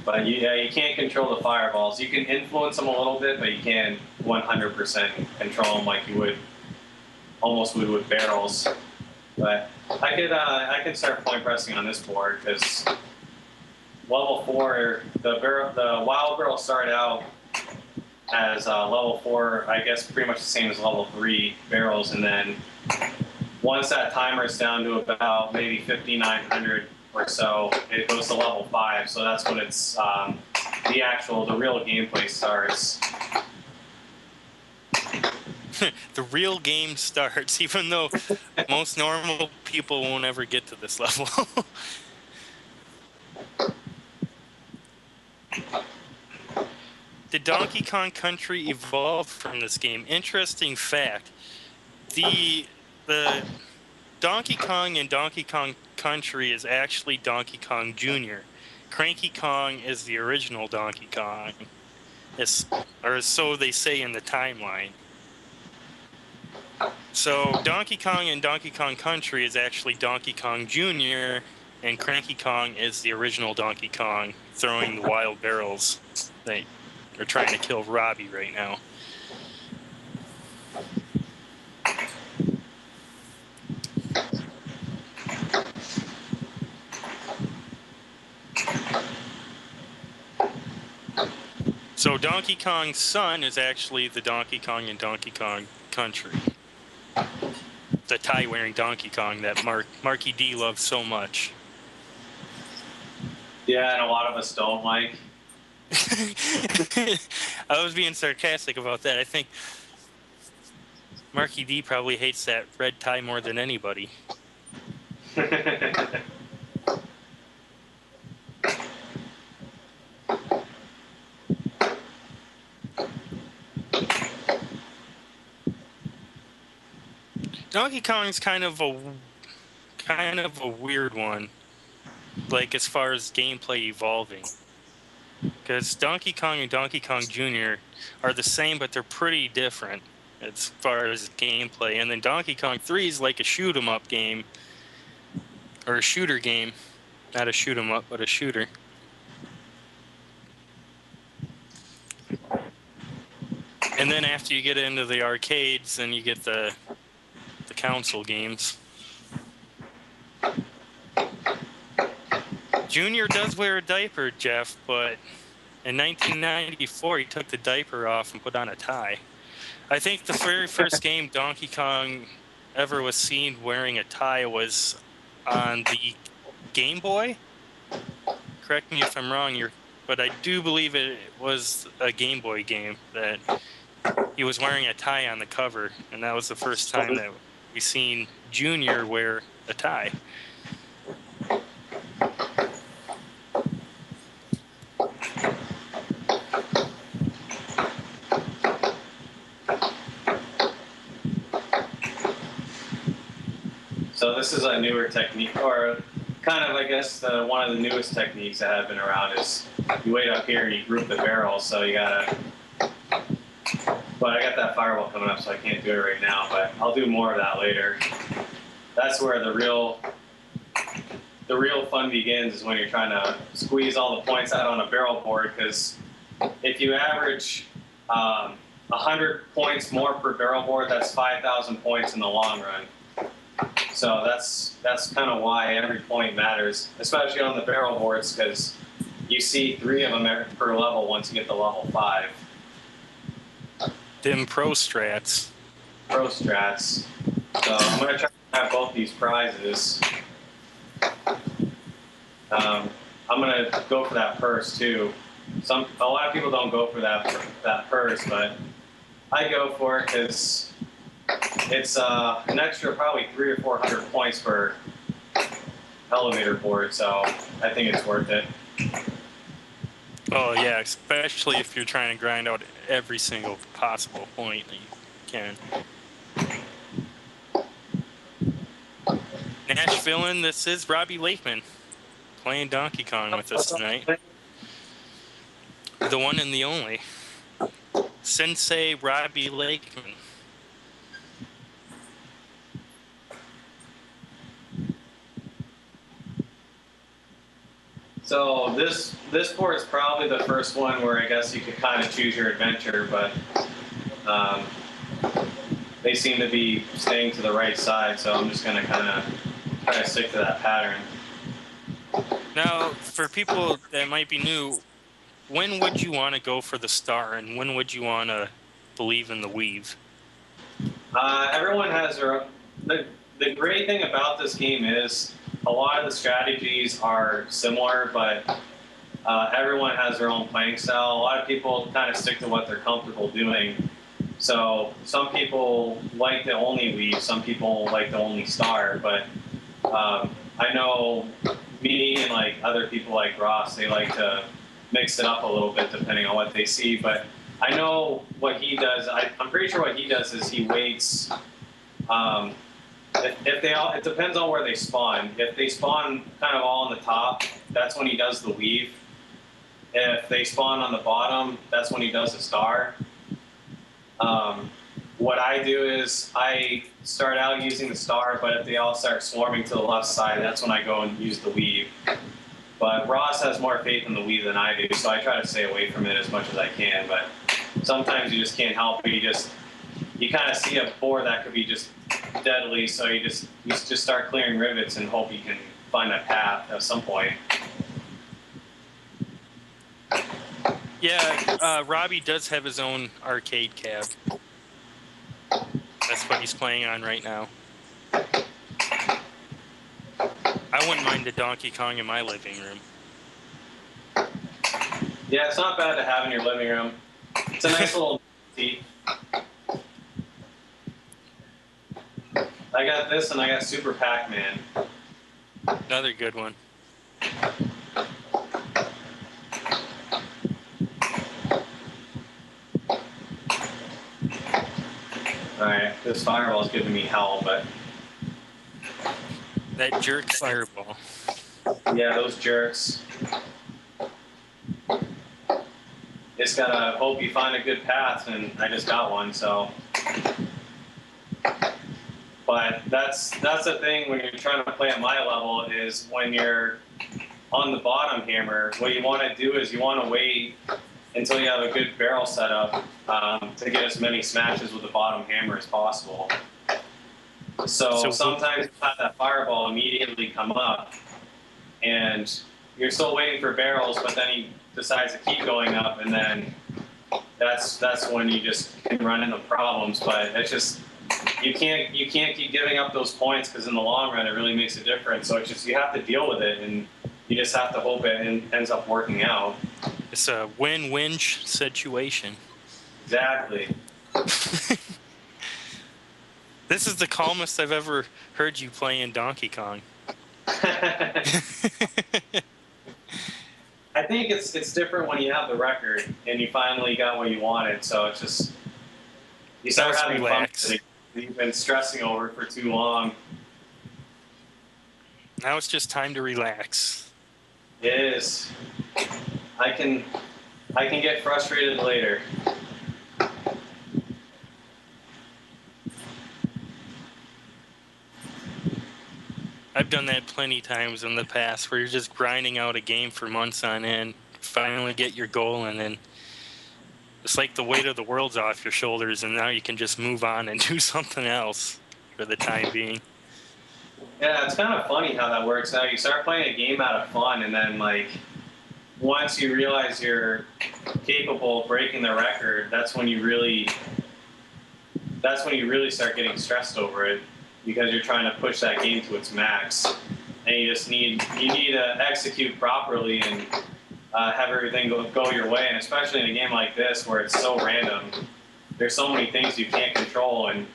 But you can't control the fireballs. You can influence them a little bit, but you can't 100% control them like you would almost with barrels. But I could start point pressing on this board because level 4, the wild barrel started out as level 4, I guess pretty much the same as level 3 barrels, and then once that timer is down to about maybe 5,900 or so, it goes to level 5. So that's when it's the real gameplay starts. The real game starts, even though most normal people won't ever get to this level. Did Donkey Kong Country evolve from this game? Interesting fact. The Donkey Kong in Donkey Kong Country is actually Donkey Kong Jr. Cranky Kong is the original Donkey Kong. Or so they say in the timeline. So Donkey Kong in Donkey Kong Country is actually Donkey Kong Jr., and Cranky Kong is the original Donkey Kong throwing the wild barrels. They are trying to kill Robbie right now. So Donkey Kong's son is actually the Donkey Kong in Donkey Kong Country. The tie-wearing Donkey Kong that Marky D loves so much. Yeah, and a lot of us don't like. I was being sarcastic about that. I think Marky D probably hates that red tie more than anybody. Donkey Kong's kind of a weird one, like as far as gameplay evolving. Because Donkey Kong and Donkey Kong Jr. are the same, but they're pretty different as far as gameplay. And then Donkey Kong 3 is like a shoot 'em up game, or a shooter game, not a shoot 'em up, but a shooter. And then after you get into the arcades, then you get the console games. Junior does wear a diaper, Jeff, but in 1994 he took the diaper off and put on a tie. I think the very first game Donkey Kong ever was seen wearing a tie was on the Game Boy. Correct me if I'm wrong, but I do believe it was a Game Boy game that he was wearing a tie on the cover, and that was the first time that we seen Junior wear a tie. So this is a newer technique, or kind of, I guess, one of the newest techniques that have been around is you wait up here and you group the barrels, so you gotta, but I got that fireball coming up, so I can't do it right now, but I'll do more of that later. That's where the real fun begins, is when you're trying to squeeze all the points out on a barrel board, because if you average 100 points more per barrel board, that's 5,000 points in the long run. So that's kind of why every point matters, especially on the barrel boards, because you see 3 of them per level once you get to level 5. Them pro strats. Pro strats. So I'm going to try to have both these prizes. I'm going to go for that purse too. A lot of people don't go for that purse, but I go for it because it's an extra probably 300 or 400 points per elevator board, so I think it's worth it. Oh yeah, especially if you're trying to grind out every single possible point that you can. Nashville, and this is Robbie Lakeman playing Donkey Kong with us tonight. The one and the only. Sensei Robbie Lakeman. So this board is probably the first one where I guess you could kind of choose your adventure, but they seem to be staying to the right side, so I'm just going to kind of try to stick to that pattern. Now, for people that might be new, when would you want to go for the star, and when would you want to believe in the weave? Everyone has their own. The great thing about this game is a lot of the strategies are similar, but everyone has their own playing style. A lot of people kind of stick to what they're comfortable doing. So some people like the only weave, some people like the only star, but I know me and like other people like Ross, they like to mix it up a little bit depending on what they see. But I know what he does. I'm pretty sure what he does is he waits. It depends on where they spawn. If they spawn kind of all on the top, that's when he does the weave. If they spawn on the bottom, that's when he does the star. What I do is I start out using the star, but if they all start swarming to the left side, that's when I go and use the weave. But Ross has more faith in the weave than I do, so I try to stay away from it as much as I can. But sometimes you just can't help it. You kind of see a board that could be just deadly, so you just start clearing rivets and hope you can find a path at some point. Yeah, Robbie does have his own arcade cab. That's what he's playing on right now. I wouldn't mind a Donkey Kong in my living room. Yeah, it's not bad to have in your living room. It's a nice little seat. I got this, and I got Super Pac-Man. Another good one. Alright, this fireball's giving me hell, but... That jerk fireball. Yeah, those jerks. Just gotta hope you find a good path, and I just got one, so... But that's the thing when you're trying to play at my level, is when you're on the bottom hammer, what you want to do is you want to wait until you have a good barrel set up to get as many smashes with the bottom hammer as possible. So sometimes you have that fireball immediately come up, and you're still waiting for barrels, but then he decides to keep going up, and then that's when you just can run into problems. But it's just... You can't keep giving up those points, because in the long run it really makes a difference. So it's just, you have to deal with it, and you just have to hope it ends up working out. It's a win-win situation. Exactly. This is the calmest I've ever heard you play in Donkey Kong. I think it's different when you have the record and you finally got what you wanted. So it's just, you start having fun with it. You've been stressing over it for too long. Now it's just time to relax. It is. I can get frustrated later. I've done that plenty times in the past, where you're just grinding out a game for months on end, finally get your goal, and then it's like the weight of the world's off your shoulders, and now you can just move on and do something else for the time being. Yeah, it's kind of funny how that works out. You start playing a game out of fun, and then, like, once you realize you're capable of breaking the record, that's when you really start getting stressed over it, because you're trying to push that game to its max, and you need to execute properly and have everything go your way. And especially in a game like this, where it's so random, there's so many things you can't control, and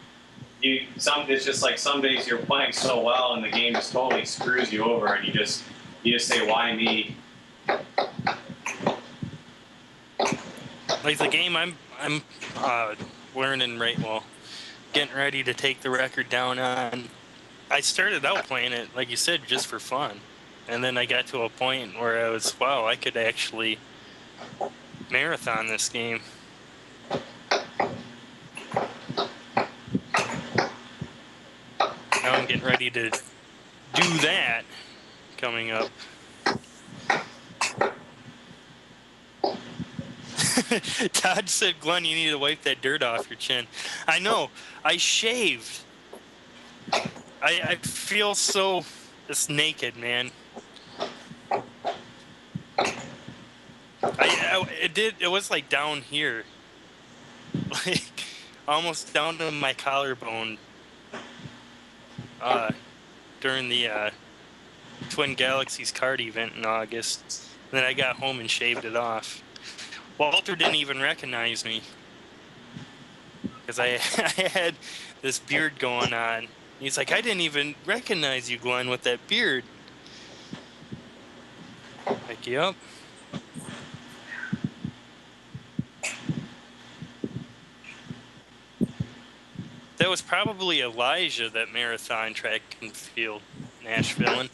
it's just like some days you're playing so well and the game just totally screws you over, and you just say, why me? Like the game I'm learning getting ready to take the record down on. I started out playing it, like you said, just for fun. And then I got to a point where I was, wow, I could actually marathon this game. Now I'm getting ready to do that coming up. Todd said, Glenn, you need to wipe that dirt off your chin. I know. I shaved. I feel so just naked, man. It was like down here. Like almost down to my collarbone. During the Twin Galaxies card event in August. And then I got home and shaved it off. Walter didn't even recognize me, because I had this beard going on. He's like, I didn't even recognize you, Glenn, with that beard. Like, yep. That was probably Elijah, that marathon track and field, Nashville.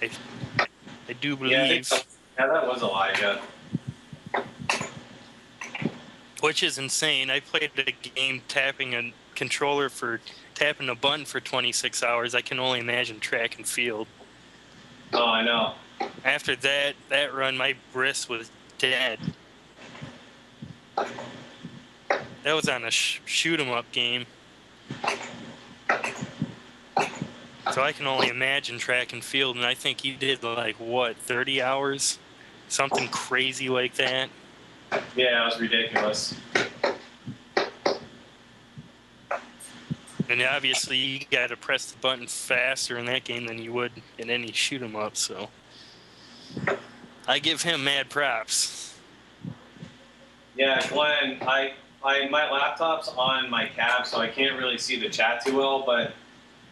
I do believe. Yeah, that was Elijah. Which is insane. I played a game tapping a controller for tapping a button for 26 hours. I can only imagine track and field. Oh, I know. After that run, my wrist was dead. That was on a shoot 'em up game. So I can only imagine track and field, and I think he did like, 30 hours? Something crazy like that. Yeah, it was ridiculous. And obviously, you got to press the button faster in that game than you would in any shoot 'em up. So I give him mad props. Yeah, Glenn, my laptop's on my cab, so I can't really see the chat too well. But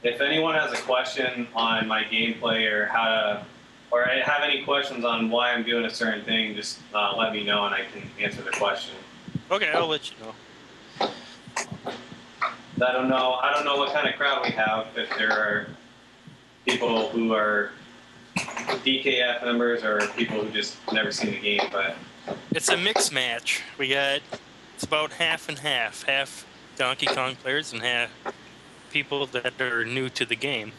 if anyone has a question on my gameplay or how to, or have any questions on why I'm doing a certain thing, just let me know and I can answer the question. Okay, I'll let you know. I don't know what kind of crowd we have, if there are people who are DKF members or people who just never seen the game, but It's a mixed match. It's about half and half. Half Donkey Kong players and half people that are new to the game.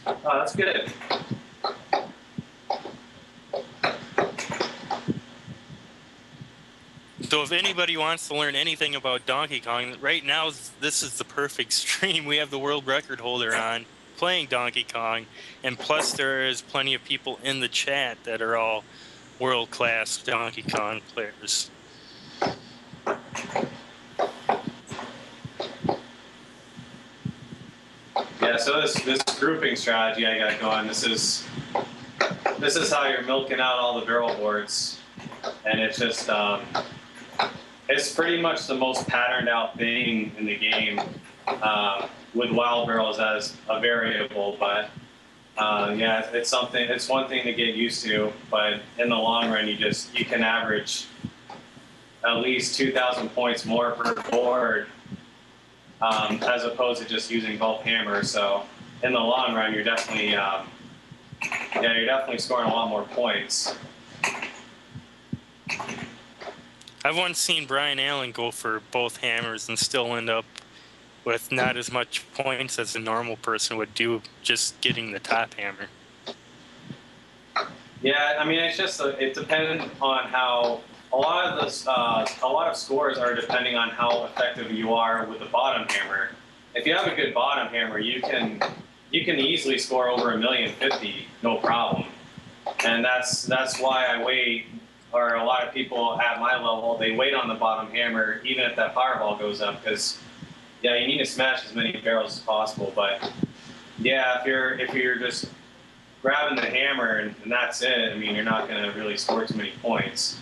oh, that's good. So if anybody wants to learn anything about Donkey Kong, right now this is the perfect stream. We have the world record holder on playing Donkey Kong, and plus there is plenty of people in the chat that are all world-class Donkey Kong players. Yeah, so this grouping strategy I got going, this is how you're milking out all the barrel boards, and it's just it's pretty much the most patterned out thing in the game, with wild barrels as a variable. But yeah, it's one thing to get used to, but in the long run, you can average at least 2,000 points more per board, as opposed to just using both hammers. So in the long run, you're definitely scoring a lot more points. I've once seen Brian Allen go for both hammers and still end up with not as much points as a normal person would do just getting the top hammer. Yeah, I mean, it's just it depends on how a lot of scores are depending on how effective you are with the bottom hammer. If you have a good bottom hammer, you can easily score over 1,050,000, no problem. And that's why I wait, or a lot of people at my level, they wait on the bottom hammer even if that fireball goes up, because yeah, you need to smash as many barrels as possible. But yeah, if you're just grabbing the hammer and that's it, I mean, you're not going to really score too many points.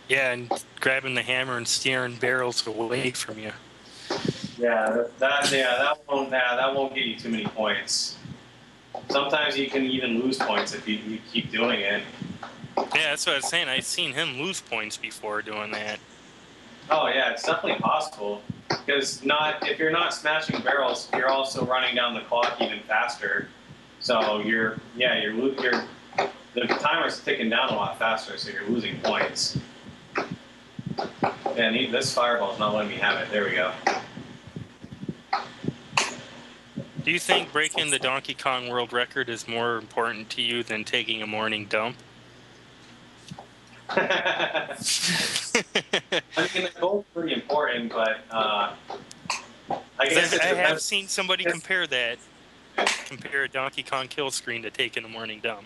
Yeah, and grabbing the hammer and steering barrels away from you. Yeah, that won't get you too many points. Sometimes you can even lose points if you keep doing it. Yeah, that's what I was saying. I've seen him lose points before doing that. Oh yeah, it's definitely possible. Because if you're not smashing barrels, you're also running down the clock even faster. So the timer's ticking down a lot faster, so you're losing points. Man, this fireball's not letting me have it. There we go. Do you think breaking the Donkey Kong world record is more important to you than taking a morning dump? I mean, they're both pretty important, but I guess I have seen somebody compare a Donkey Kong kill screen to taking a morning dump.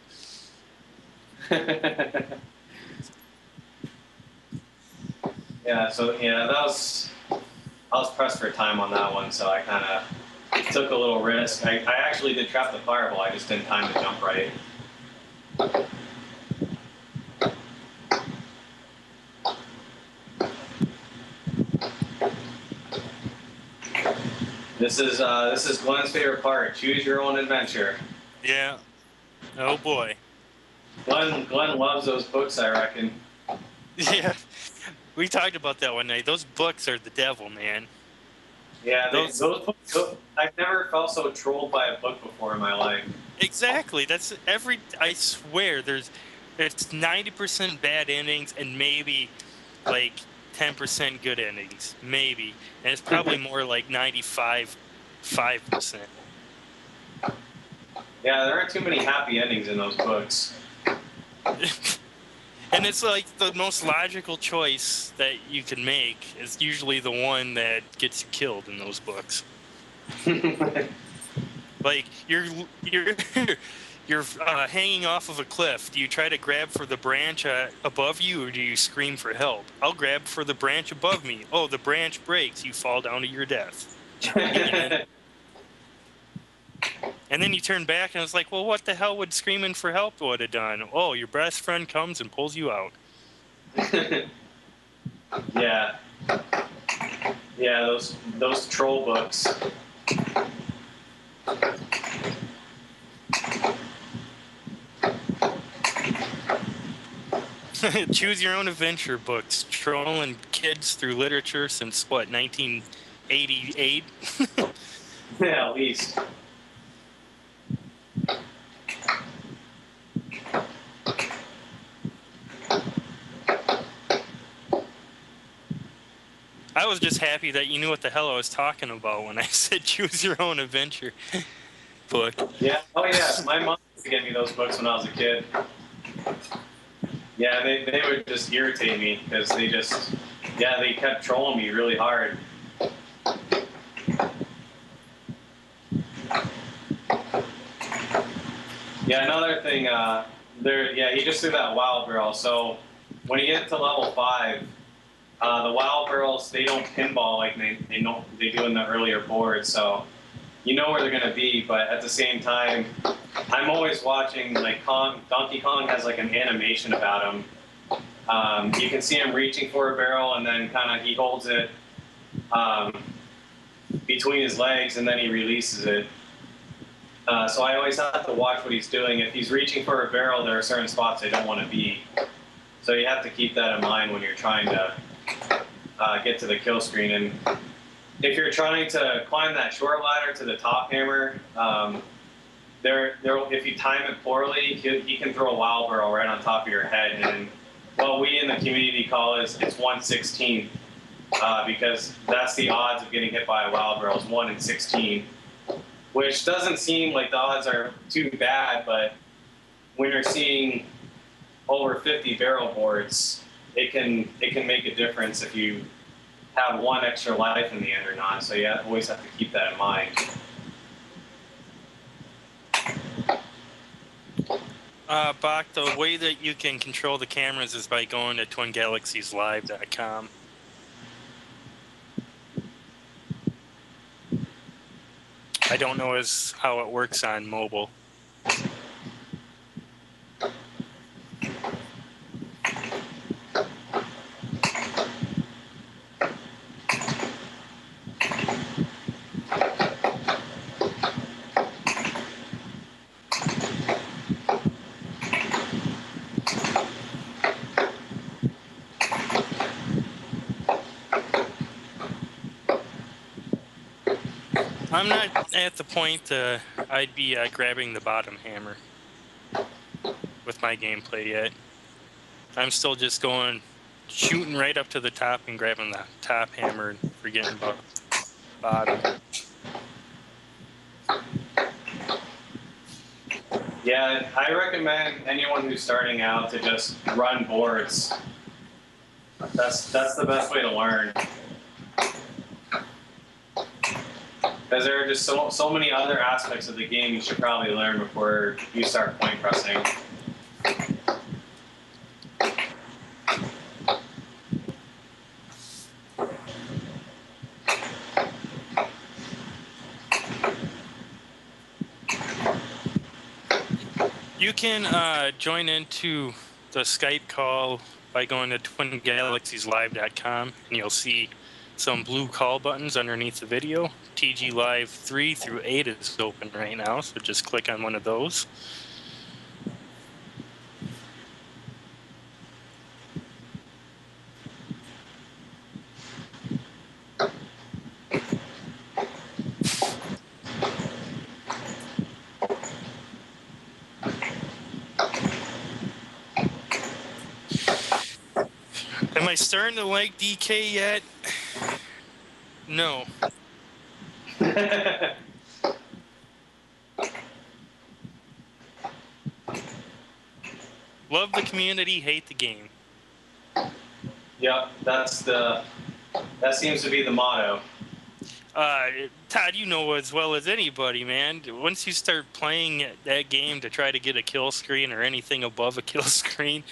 Yeah, so yeah, I was pressed for time on that one, so I kind of took a little risk. I actually did trap the fireball, I just didn't time the jump right. This is Glenn's favorite part. Choose your own adventure. Yeah. Oh boy. Glenn loves those books, I reckon. Yeah. We talked about that one night. Those books are the devil, man. Yeah, those books. I've never felt so trolled by a book before in my life. Exactly. I swear, it's 90% bad endings and maybe like 10% good endings, maybe, and it's probably more like 95.5%. Yeah, there aren't too many happy endings in those books. And it's like the most logical choice that you can make is usually the one that gets you killed in those books. Like you're hanging off of a cliff. Do you try to grab for the branch above you, or do you scream for help? I'll grab for the branch above me. Oh, the branch breaks. You fall down to your death. And then you turn back, and it's like, well, what the hell would screaming for help would have done? Oh, your best friend comes and pulls you out. Yeah, those troll books. Choose your own adventure books, trolling kids through literature since what, 1988? Yeah, at least. I was just happy that you knew what the hell I was talking about when I said choose your own adventure book. Yeah. Oh yeah. My mom used to get me those books when I was a kid. Yeah, they would just irritate me because they kept trolling me really hard. Yeah, another thing, he just threw that wild barrel. So when you get to level 5, the wild barrels, they don't pinball like they do in the earlier boards. So you know where they're gonna be, but at the same time, I'm always watching, like Donkey Kong has like an animation about him. You can see him reaching for a barrel, and then kind of he holds it between his legs, and then he releases it. So I always have to watch what he's doing. If he's reaching for a barrel, there are certain spots they don't want to be. So you have to keep that in mind when you're trying to get to the kill screen. And if you're trying to climb that short ladder to the top hammer, if you time it poorly, he can throw a wild barrel right on top of your head. And what we in the community call it's 1/16, because that's the odds of getting hit by a wild barrel is 1 in 16, which doesn't seem like the odds are too bad, but when you're seeing over 50 barrel boards, it can make a difference if you have one extra life in the end or not. So you always have to keep that in mind. Bach, the way that you can control the cameras is by going to twingalaxieslive.com. I don't know how it works on mobile. I'm not at the point I'd be grabbing the bottom hammer with my gameplay yet. I'm still just shooting right up to the top and grabbing the top hammer and forgetting about bottom. Yeah, I recommend anyone who's starting out to just run boards. That's the best way to learn. Because there are just so many other aspects of the game you should probably learn before you start point pressing. You can join into the Skype call by going to twingalaxieslive.com, and you'll see some blue call buttons underneath the video. TG Live 3 through 8 is open right now, so just click on one of those. Am I starting to like DK yet? No. Love the community, hate the game. Yep, that seems to be the motto. Todd, you know as well as anybody, man. Once you start playing that game to try to get a kill screen or anything above a kill screen,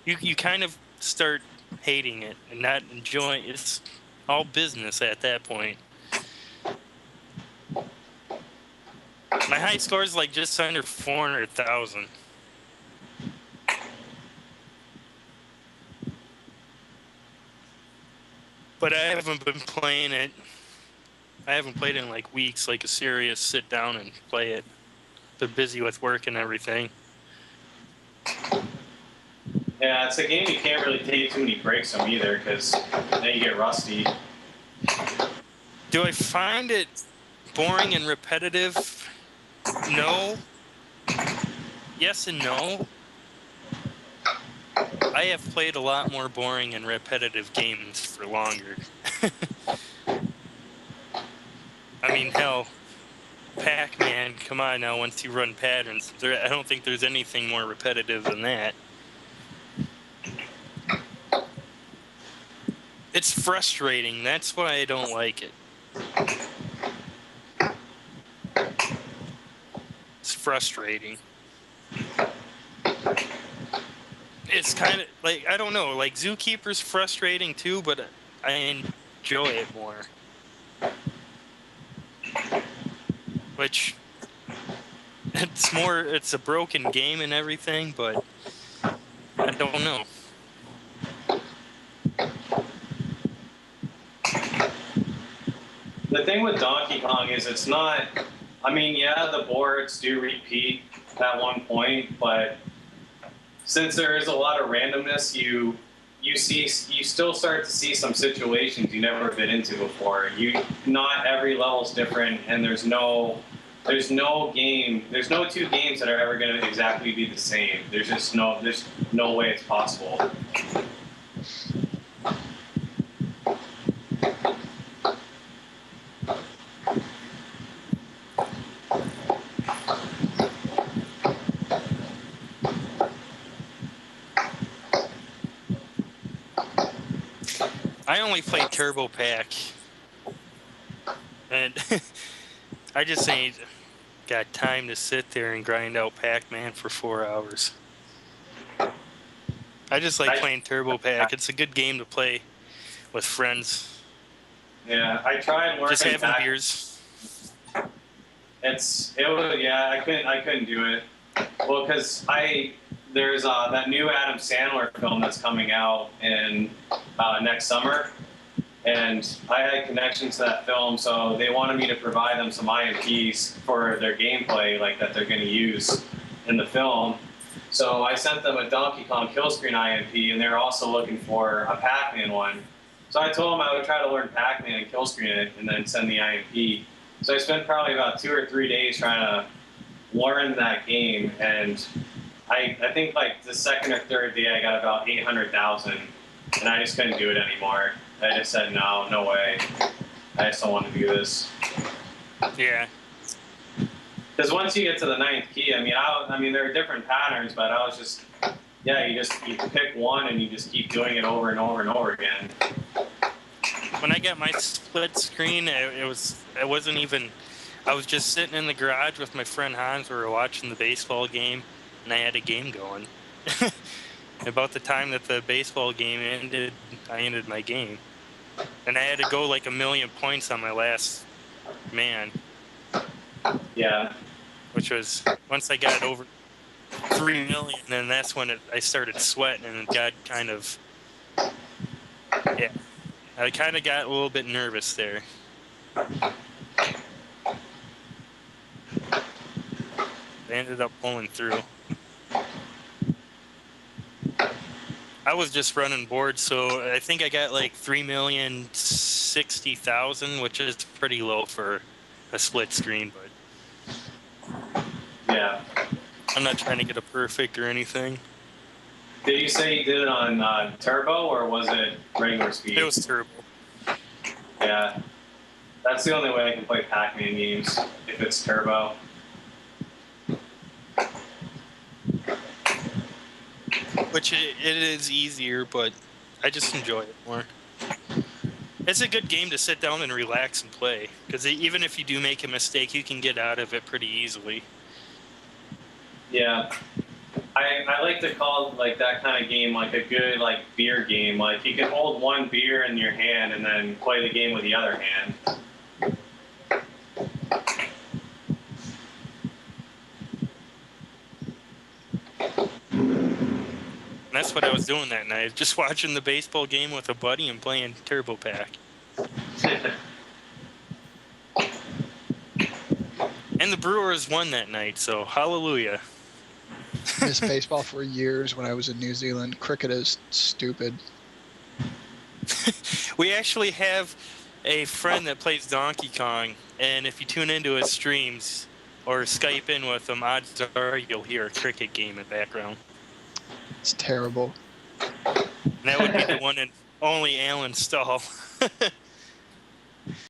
you kind of start hating it and not enjoying it. It's all business at that point. My high score is like just under 400,000. But I haven't been playing it I haven't played in like weeks, like a serious sit down and play it. Been busy with work and everything. Yeah, it's a game you can't really take too many breaks from either, because then you get rusty. Do I find it boring and repetitive? No. Yes and no. I have played a lot more boring and repetitive games for longer. I mean, hell, Pac-Man, come on now, once you run patterns, I don't think there's anything more repetitive than that. It's frustrating. That's why I don't like it. It's frustrating. It's kind of like, I don't know, like Zookeeper's frustrating too, but I enjoy it more. Which, it's a broken game and everything, but I don't know. The thing with Donkey Kong is it's not, I mean, yeah, the boards do repeat at one point, but since there is a lot of randomness, you still start to see some situations you never been into before. Not every level's different, and there's no two games that are ever going to exactly be the same. There's no way it's possible. I only played Turbo Pack, and I just ain't got time to sit there and grind out Pac-Man for 4 hours. I just like playing Turbo Pack. It's a good game to play with friends. Yeah, I tried working. Just having beers. I couldn't do it. Well, because there's that new Adam Sandler film that's coming out in next summer, and I had connections to that film, so they wanted me to provide them some IMPs for their gameplay, like that they're going to use in the film. So I sent them a Donkey Kong Killscreen IMP, and they're also looking for a Pac-Man one. So I told them I would try to learn Pac-Man and Killscreen it, and then send the IMP. So I spent probably about 2 or 3 days trying to learn that game, and I think like the second or third day I got about 800,000, and I just couldn't do it anymore. I just said, no way. I just don't want to do this. Yeah. Because once you get to the 9th key, I mean, there are different patterns, but I was just, you pick one and you just keep doing it over and over and over again. When I got my split screen, I was just sitting in the garage with my friend Hans. We were watching the baseball game, and I had a game going. About the time that the baseball game ended, I ended my game. And I had to go like 1,000,000 points on my last man. Yeah. Which was, once I got over 3 million, then that's when I started sweating, and it got kind of, yeah. I kind of got a little bit nervous there. I ended up pulling through. I was just running boards, so I think I got like 3,060,000, which is pretty low for a split screen, but yeah, I'm not trying to get a perfect or anything. Did you say you did it on turbo, or was it regular speed? It was turbo. Yeah, that's the only way I can play Pac-Man games, if it's turbo. Which it is easier, but I just enjoy it more. It's a good game to sit down and relax and play, because even if you do make a mistake, you can get out of it pretty easily. Yeah, I like to call like that kind of game like a good like beer game. Like you can hold one beer in your hand and then play the game with the other hand. And that's what I was doing that night, just watching the baseball game with a buddy and playing Turbo Pack. And the Brewers won that night, so hallelujah. Missed baseball for years when I was in New Zealand. Cricket is stupid. We actually have a friend that plays Donkey Kong, and if you tune into his streams or Skype in with him, odds are you'll hear a cricket game in the background. It's terrible. And that would be the one and only Alan Stahl.